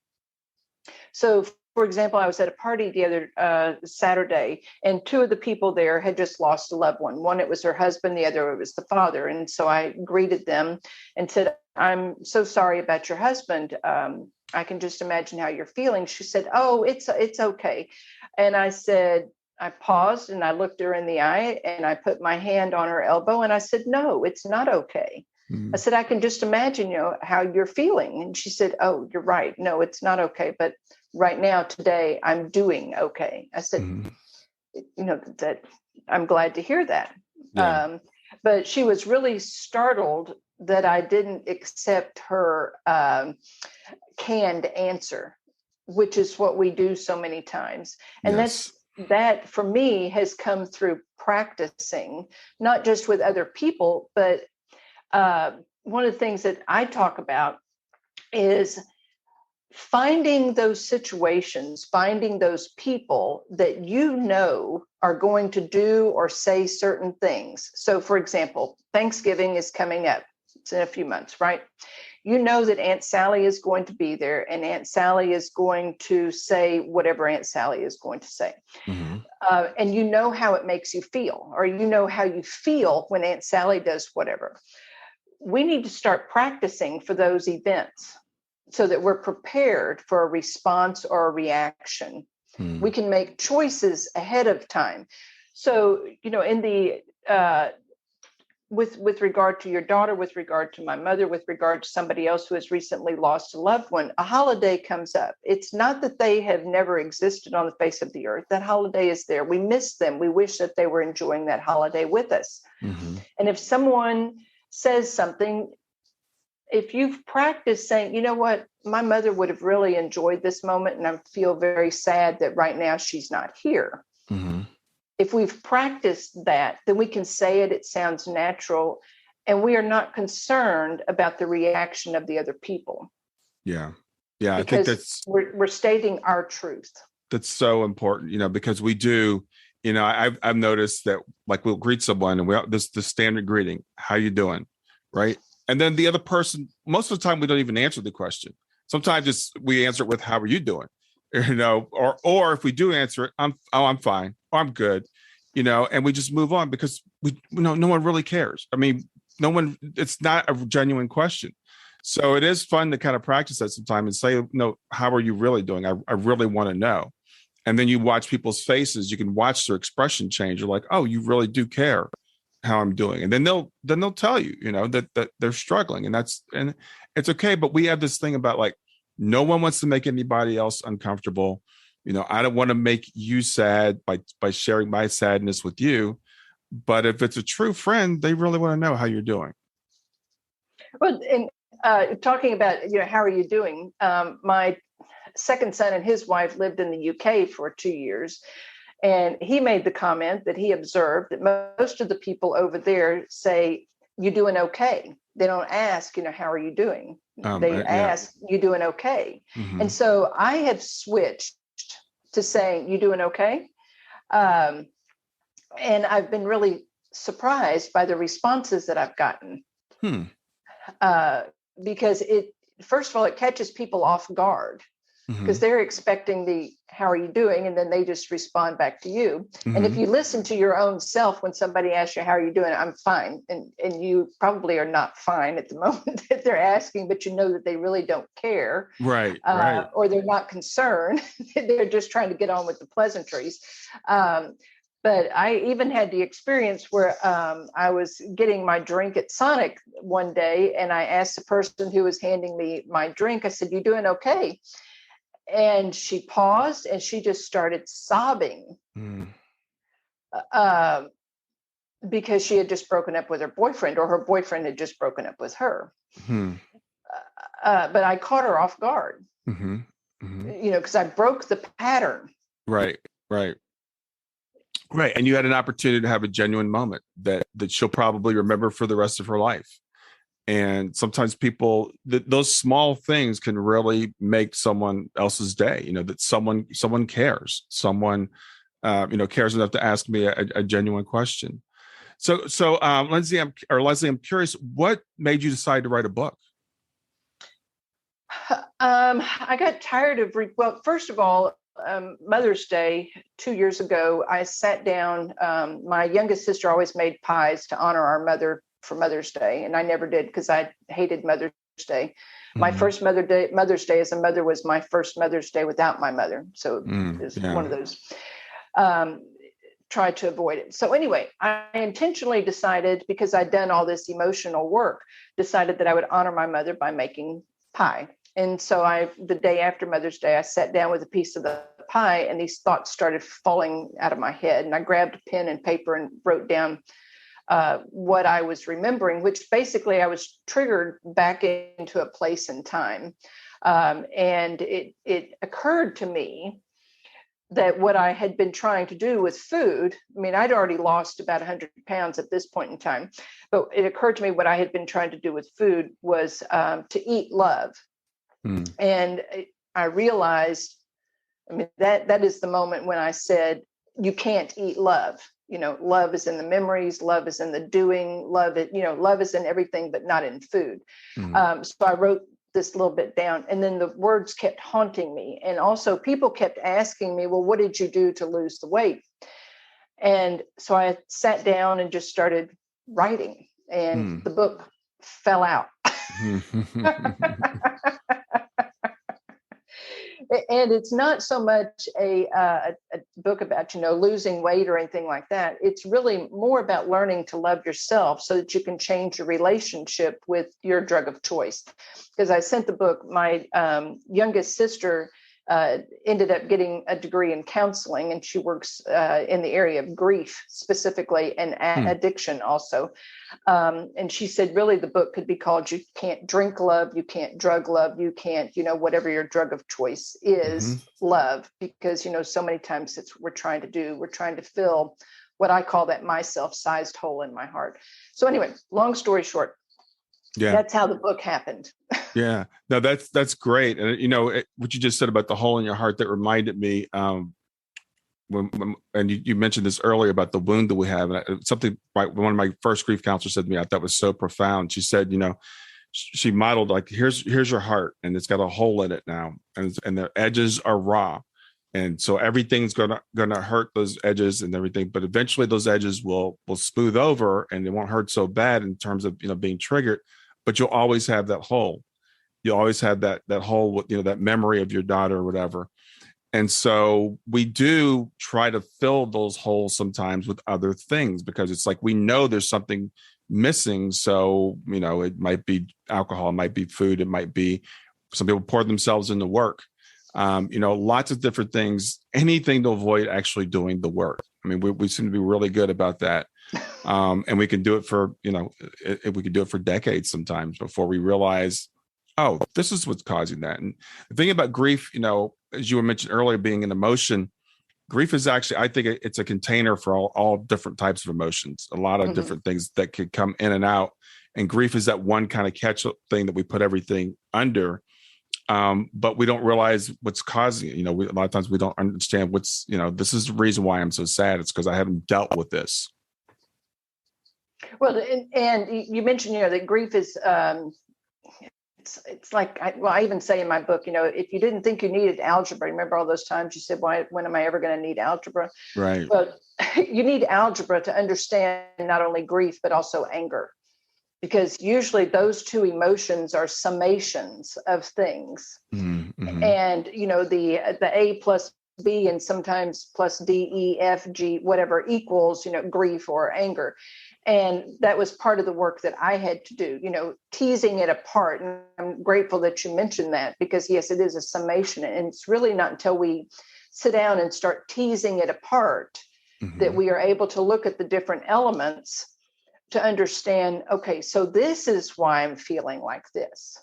So, for example, I was at a party the other Saturday, and two of the people there had just lost a loved one. One, it was her husband, the other, it was the father. And so I greeted them and said, I'm so sorry about your husband. I can just imagine how you're feeling. She said, oh, it's okay. And I said, I paused and I looked her in the eye and I put my hand on her elbow and I said, no, it's not okay. I said, I can just imagine, how you're feeling. And she said, oh, you're right. No, it's not okay. But right now, today, I'm doing okay. I said, that I'm glad to hear that. Yeah. But she was really startled that I didn't accept her canned answer, which is what we do so many times. And yes. That for me has come through practicing, not just with other people, but one of the things that I talk about is finding those situations, finding those people that you know are going to do or say certain things. So, for example, Thanksgiving is coming up. It's in a few months, right? You know that Aunt Sally is going to be there, and Aunt Sally is going to say whatever Aunt Sally is going to say. Mm-hmm. And you know how it makes you feel, or you know how you feel when Aunt Sally does whatever. We need to start practicing for those events so that we're prepared for a response or a reaction. Mm. We can make choices ahead of time. So, in the with regard to your daughter, with regard to my mother, with regard to somebody else who has recently lost a loved one, a holiday comes up. It's not that they have never existed on the face of the earth. That holiday is there. We miss them. We wish that they were enjoying that holiday with us. Mm-hmm. And if someone says something, if you've practiced saying, you know what, my mother would have really enjoyed this moment, and I feel very sad that right now she's not here. Mm-hmm. If we've practiced that, then we can say it sounds natural, and we are not concerned about the reaction of the other people. Yeah. Yeah. Because I think we're stating our truth. that's so important, because we do, I've noticed that, like, we'll greet someone and this the standard greeting, how you doing? Right. And then the other person, most of the time, we don't even answer the question. Sometimes we answer it with, how are you doing? Or if we do answer it, I'm fine, or I'm good, and we just move on, because no one really cares. I mean, it's not a genuine question. So it is fun to kind of practice that sometime and say, no, how are you really doing? I really want to know. And then you watch people's faces. You can watch their expression change. You're like, oh, you really do care how I'm doing. And then they'll tell you, that they're struggling, and it's okay. But we have this thing about, like, no one wants to make anybody else uncomfortable. I don't want to make you sad by sharing my sadness with you. But if it's a true friend, they really want to know how you're doing. Well, and talking about, how are you doing? My second son and his wife lived in the UK for 2 years. And he made the comment that he observed that most of the people over there say, you doing okay? They don't ask, how are you doing? They ask, you doing okay? Mm-hmm. And so I have switched to saying, you doing okay? And I've been really surprised by the responses that I've gotten. Because first of all, it catches people off guard. Because they're expecting the how are you doing, and then they just respond back to you. Mm-hmm. And if you listen to your own self when somebody asks you how are you doing, I'm fine, and you probably are not fine at the moment that they're asking, but you know that they really don't care, right. Or they're not concerned. They're just trying to get on with the pleasantries. But I even had the experience where I was getting my drink at Sonic one day, and I asked the person who was handing me my drink, I said, you doing okay? And she paused and she just started sobbing because she had just broken up with her boyfriend, or her boyfriend had just broken up with her. But I caught her off guard, because I broke the pattern. Right. And you had an opportunity to have a genuine moment that she'll probably remember for the rest of her life. And sometimes people, those small things can really make someone else's day, that someone cares, someone, cares enough to ask me a genuine question. So Lindsey, I'm curious, what made you decide to write a book? I got tired of, first of all, Mother's Day 2 years ago, I sat down. My youngest sister always made pies to honor our mother for Mother's Day, and I never did because I hated Mother's Day. My first Mother's Day as a mother was my first Mother's Day without my mother, so it's one of those. Tried to avoid it. So anyway, I intentionally decided, because I'd done all this emotional work, decided that I would honor my mother by making pie. And so the day after Mother's Day, I sat down with a piece of the pie, and these thoughts started falling out of my head. And I grabbed a pen and paper and wrote down what I was remembering, which basically I was triggered back into a place and time. And it occurred to me that what I had been trying to do with food, I mean, I'd already lost about 100 pounds at this point in time, but it occurred to me what I had been trying to do with food was to eat love. And I realized, I mean, that is the moment when I said, you can't eat love. Love is in the memories, love is in the doing, love is in everything, but not in food. So I wrote this little bit down, and then the words kept haunting me. And also people kept asking me, well, what did you do to lose the weight? And so I sat down and just started writing, and the book fell out. And it's not so much a book about, losing weight or anything like that. It's really more about learning to love yourself so that you can change your relationship with your drug of choice. Because I sent the book, my youngest sister ended up getting a degree in counseling, and she works in the area of grief specifically, and addiction also. And she said, really, the book could be called You Can't Drink Love, You Can't Drug Love, You Can't, whatever your drug of choice is, love. Because, so many times we're trying to fill what I call that myself-sized hole in my heart. So anyway, long story short, that's how the book happened. Yeah, no, that's great. And what you just said about the hole in your heart, that reminded me and you mentioned this earlier about the wound that we have, and something one of my first grief counselors said to me, I thought was so profound. She said, she modeled like, here's your heart, and it's got a hole in it now, and the edges are raw, and so everything's gonna hurt those edges and everything, but eventually those edges will smooth over, and it won't hurt so bad in terms of being triggered, but you'll always have that hole. You always have that hole with that memory of your daughter or whatever. And so we do try to fill those holes sometimes with other things, because it's like we know there's something missing. So, it might be alcohol, it might be food, it might be some people pour themselves into work. Lots of different things, anything to avoid actually doing the work. I mean, we seem to be really good about that. And we can do it for, we can do it for decades sometimes before we realize, oh, this is what's causing that. And the thing about grief, as you were mentioned earlier, being an emotion, grief is actually, I think it's a container for all different types of emotions, a lot of different things that could come in and out. And grief is that one kind of catch-up thing that we put everything under. But we don't realize what's causing it. A lot of times we don't understand what's, this is the reason why I'm so sad. It's because I haven't dealt with this. Well, and you mentioned, that grief is, it's like, I even say in my book, if you didn't think you needed algebra, remember all those times you said, when am I ever going to need algebra? Right. But you need algebra to understand not only grief, but also anger, because usually those two emotions are summations of things. Mm-hmm. And, the A plus B and sometimes plus D, E, F, G, whatever equals, grief or anger. And that was part of the work that I had to do, teasing it apart. And I'm grateful that you mentioned that, because yes, it is a summation. And it's really not until we sit down and start teasing it apart that we are able to look at the different elements to understand, okay, so this is why I'm feeling like this.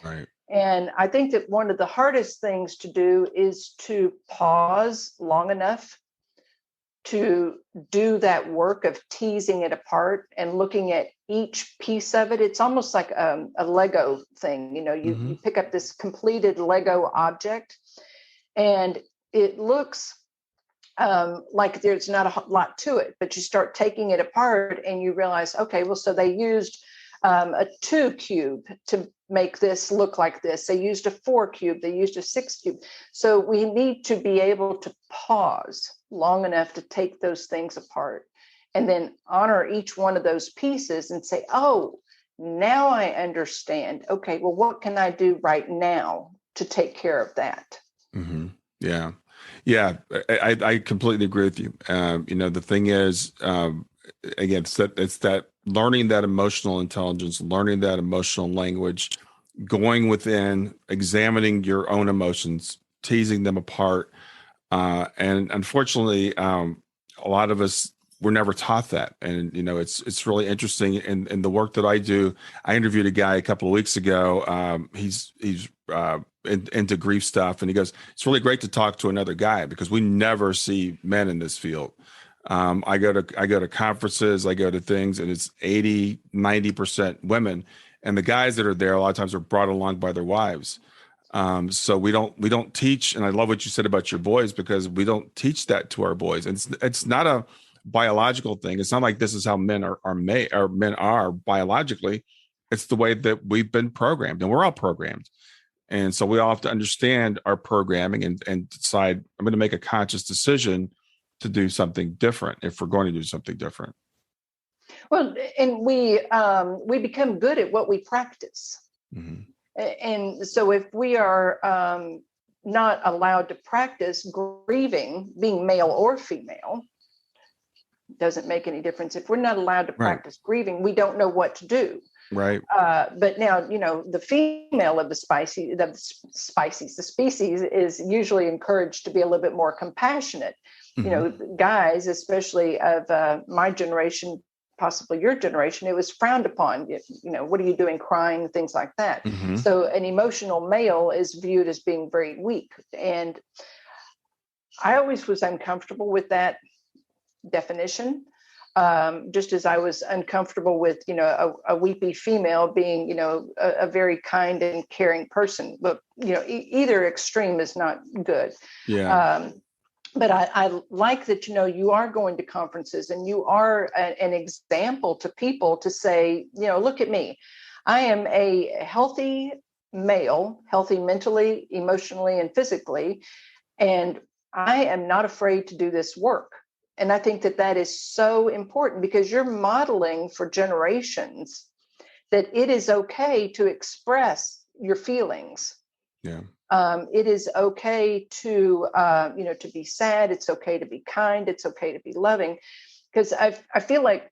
Right. And I think that one of the hardest things to do is to pause long enough to do that work of teasing it apart and looking at each piece of it. It's almost like a Lego thing. You pick up this completed Lego object, and it looks like there's not a lot to it, but you start taking it apart and you realize, okay, well, so they used a 2 cube to make this look like this. They used a 4 cube. They used a 6 cube. So we need to be able to pause long enough to take those things apart and then honor each one of those pieces and say, oh, now I understand. Okay, well, what can I do right now to take care of that? Mm-hmm. Yeah. Yeah. I completely agree with you. The thing is, again, it's that learning that emotional intelligence, learning that emotional language, going within, examining your own emotions, teasing them apart. And unfortunately, a lot of us were never taught that. And, it's really interesting in the work that I do. I interviewed a guy a couple of weeks ago. He's into grief stuff. And he goes, it's really great to talk to another guy because we never see men in this field. I go to conferences, I go to things, and it's 80-90% women. And the guys that are there a lot of times are brought along by their wives. So we don't teach, and I love what you said about your boys, because we don't teach that to our boys. And it's not a biological thing. It's not like this is how men are biologically. It's the way that we've been programmed, and we're all programmed. And so we all have to understand our programming and decide, I'm going to make a conscious decision to do something different if we're going to do something different. Well, and we become good at what we practice. Mm-hmm. And so if we are not allowed to practice grieving, being male or female, doesn't make any difference. If we're not allowed to practice grieving, we don't know what to do. Right. But now, the female of the species is usually encouraged to be a little bit more compassionate. Mm-hmm. Guys, especially of my generation, possibly your generation, it was frowned upon. What are you doing, crying, things like that. Mm-hmm. So an emotional male is viewed as being very weak. And I always was uncomfortable with that definition. Just as I was uncomfortable with, a weepy female being, a very kind and caring person. But, either extreme is not good. Yeah. But I like that, you are going to conferences and you are an example to people to say, look at me. I am a healthy male, healthy mentally, emotionally, and physically. And I am not afraid to do this work. And I think that is so important, because you're modeling for generations that it is okay to express your feelings. Yeah. It is okay to, to be sad. It's okay to be kind. It's okay to be loving. Because I feel like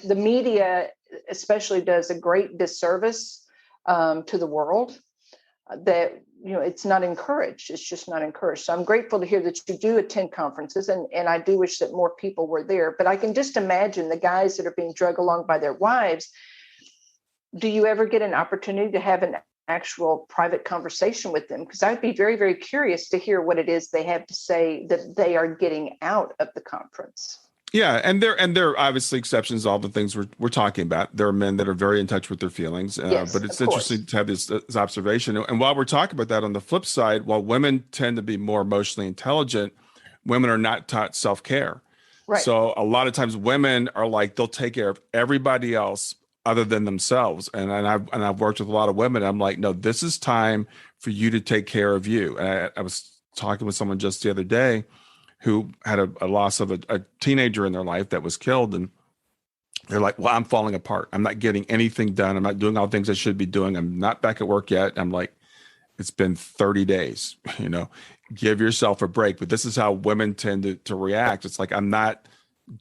the media especially does a great disservice to the world, that, it's not encouraged. It's just not encouraged. So I'm grateful to hear that you do attend conferences, and I do wish that more people were there. But I can just imagine the guys that are being dragged along by their wives. Do you ever get an opportunity to have an actual private conversation with them? Because I'd be very, very curious to hear what it is they have to say that they are getting out of the conference. Yeah, and there are obviously exceptions to all the things we're talking about. There are men that are very in touch with their feelings, yes, but it's interesting to have this observation. And while we're talking about that, on the flip side, while women tend to be more emotionally intelligent, women are not taught self-care. Right. So a lot of times women are like, they'll take care of everybody else other than themselves. And I've worked with a lot of women. I'm like, no, this is time for you to take care of you. And I was talking with someone just the other day who had a loss of a teenager in their life that was killed. And they're like, well, I'm falling apart. I'm not getting anything done. I'm not doing all the things I should be doing. I'm not back at work yet. I'm like, it's been 30 days, give yourself a break. But this is how women tend to react. It's like, I'm not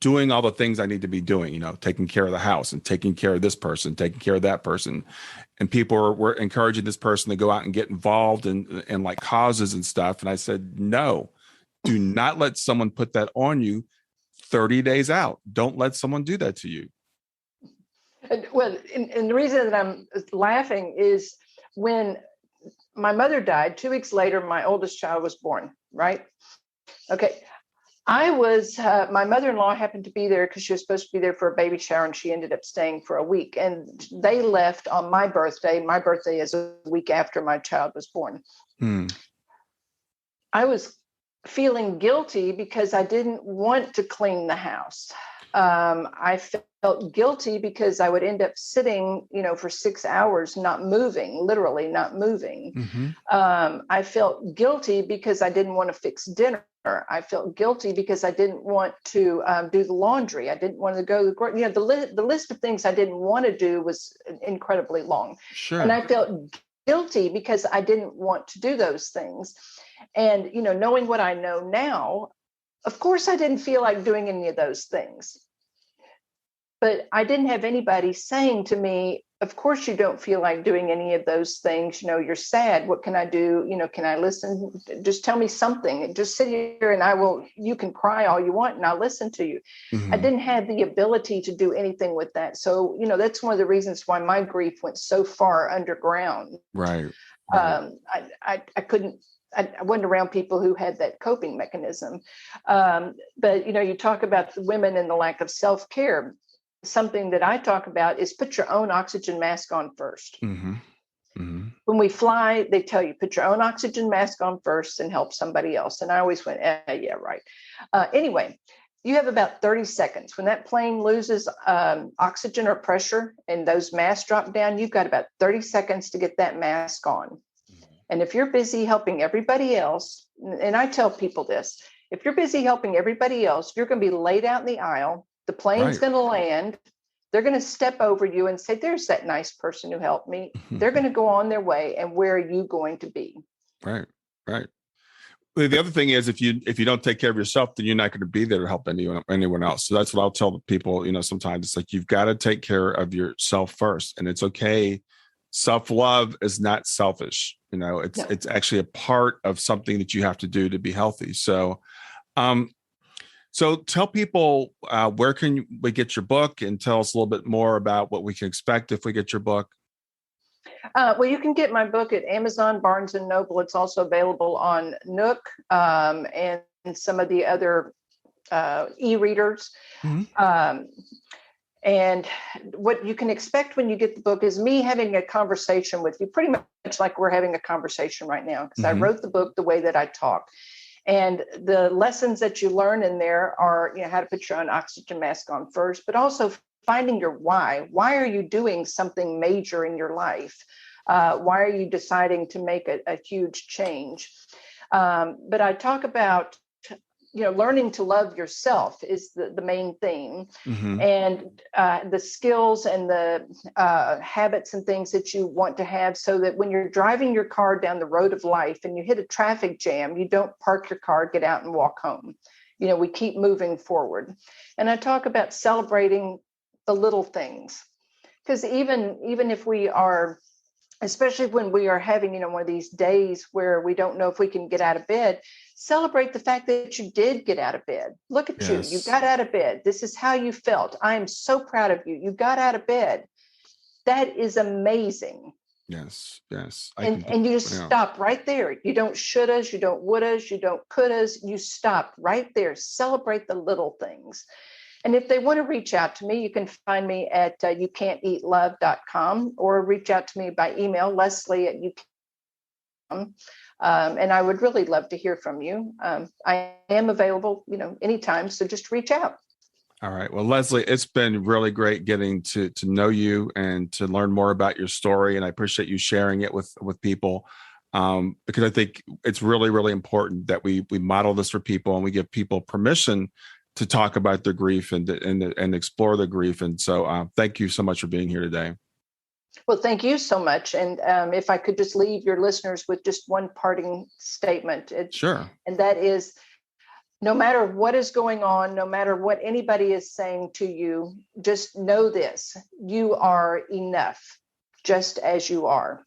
doing all the things I need to be doing, taking care of the house and taking care of this person, taking care of that person. And people were encouraging this person to go out and get involved in like causes and stuff. And I said, no, do not let someone put that on you 30 days out. Don't let someone do that to you. Well, and the reason that I'm laughing is when my mother died, 2 weeks later, my oldest child was born, right? Okay. My mother-in-law happened to be there because she was supposed to be there for a baby shower, and she ended up staying for a week. And they left on my birthday. My birthday is a week after my child was born. I was feeling guilty because I didn't want to clean the house. I felt guilty because I would end up sitting, for 6 hours, not moving, literally not moving. Mm-hmm. I felt guilty because I didn't want to fix dinner. I felt guilty because I didn't want to do the laundry. I didn't want to go to the list of things I didn't want to do was incredibly long. Sure. And I felt guilty because I didn't want to do those things. And, knowing what I know now, of course, I didn't feel like doing any of those things. But I didn't have anybody saying to me, of course, you don't feel like doing any of those things. You're sad. What can I do? Can I listen? Just tell me something. Just sit here and you can cry all you want and I'll listen to you. Mm-hmm. I didn't have the ability to do anything with that. So, that's one of the reasons why my grief went so far underground. Right. Right. I couldn't. I wasn't around people who had that coping mechanism. But you talk about the women and the lack of self-care. Something that I talk about is put your own oxygen mask on first. Mm-hmm. Mm-hmm. When we fly, they tell you put your own oxygen mask on first and help somebody else. And I always went, yeah, right. Anyway, you have about 30 seconds. When that plane loses oxygen or pressure and those masks drop down, you've got about 30 seconds to get that mask on. And if you're busy helping everybody else, and I tell people this, if you're busy helping everybody else, you're going to be laid out in the aisle. The plane's going to land. They're going to step over you and say, there's that nice person who helped me. They're going to go on their way. And where are you going to be? Right. Right. The other thing is if you don't take care of yourself, then you're not going to be there to help anyone else. So that's what I'll tell the people, sometimes it's like, you've got to take care of yourself first, and it's okay. Self-love is not selfish. It's actually a part of something that you have to do to be healthy. So, so tell people, where can we get your book, and tell us a little bit more about what we can expect if we get your book. Well, you can get my book at Amazon, Barnes & Noble. It's also available on Nook and some of the other e-readers. Mm-hmm. And what you can expect when you get the book is me having a conversation with you, pretty much like we're having a conversation right now, because I wrote the book the way that I talk. And the lessons that you learn in there are, how to put your own oxygen mask on first, but also finding your why. Why are you doing something major in your life? Why are you deciding to make a huge change? But I talk about, learning to love yourself is the main theme. Mm-hmm. And the skills and the habits and things that you want to have, so that when you're driving your car down the road of life and you hit a traffic jam, you don't park your car, get out and walk home. We keep moving forward. And I talk about celebrating the little things, because even if we are, especially when we are having, one of these days where we don't know if we can get out of bed, celebrate the fact that you did get out of bed. Look at you got out of bed. This is how you felt. I am so proud of you. You got out of bed. That is amazing. Yes. And you just stop right there. You don't shouldas, you don't wouldas, you don't couldas. You stop right there. Celebrate the little things. And if they want to reach out to me, you can find me at youcan'teatlove.com, or reach out to me by email, Leslie@youcan'teatlove.com. And I would really love to hear from you. I am available, anytime. So just reach out. All right. Well, Leslie, it's been really great getting to know you and to learn more about your story. And I appreciate you sharing it with people, because I think it's really, really important that we model this for people, and we give people permission to talk about their grief and explore their grief. And so thank you so much for being here today. Well, thank you so much. And if I could just leave your listeners with just one parting statement. Sure. And that is, no matter what is going on, no matter what anybody is saying to you, just know this: you are enough just as you are.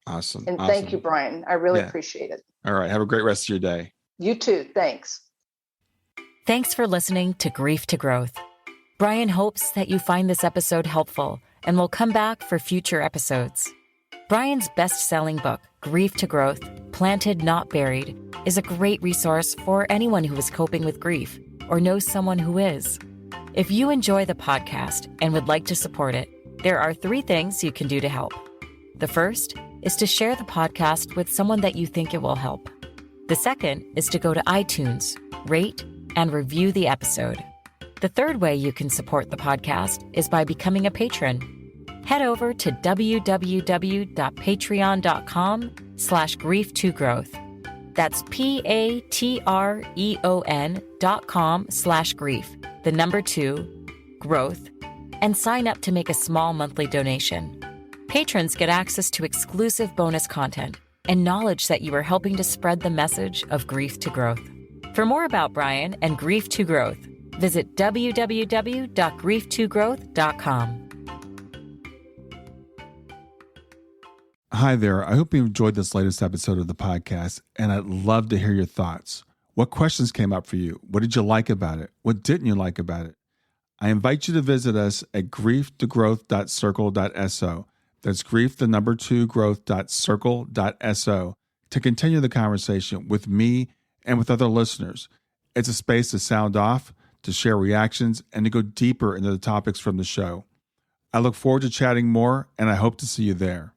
Awesome. And thank you, Brian. I really appreciate it. All right. Have a great rest of your day. You too. Thanks. Thanks for listening to Grief to Growth. Brian hopes that you find this episode helpful and will come back for future episodes. Brian's best-selling book, Grief to Growth, Planted Not Buried, is a great resource for anyone who is coping with grief or knows someone who is. If you enjoy the podcast and would like to support it, there are 3 things you can do to help. The first is to share the podcast with someone that you think it will help. The second is to go to iTunes, rate, and review the episode. The third way you can support the podcast is by becoming a patron. Head over to www.patreon.com/grief2growth. That's patreon.com/grief, the number 2, growth, and sign up to make a small monthly donation. Patrons get access to exclusive bonus content and knowledge that you are helping to spread the message of grief to growth. For more about Brian and Grief to Growth, visit www.grief2growth.com. Hi there. I hope you enjoyed this latest episode of the podcast, and I'd love to hear your thoughts. What questions came up for you? What did you like about it? What didn't you like about it? I invite you to visit us at grieftogrowth.circle.so. That's grief2growth.circle.so to continue the conversation with me and with other listeners. It's a space to sound off, to share reactions, and to go deeper into the topics from the show. I look forward to chatting more, and I hope to see you there.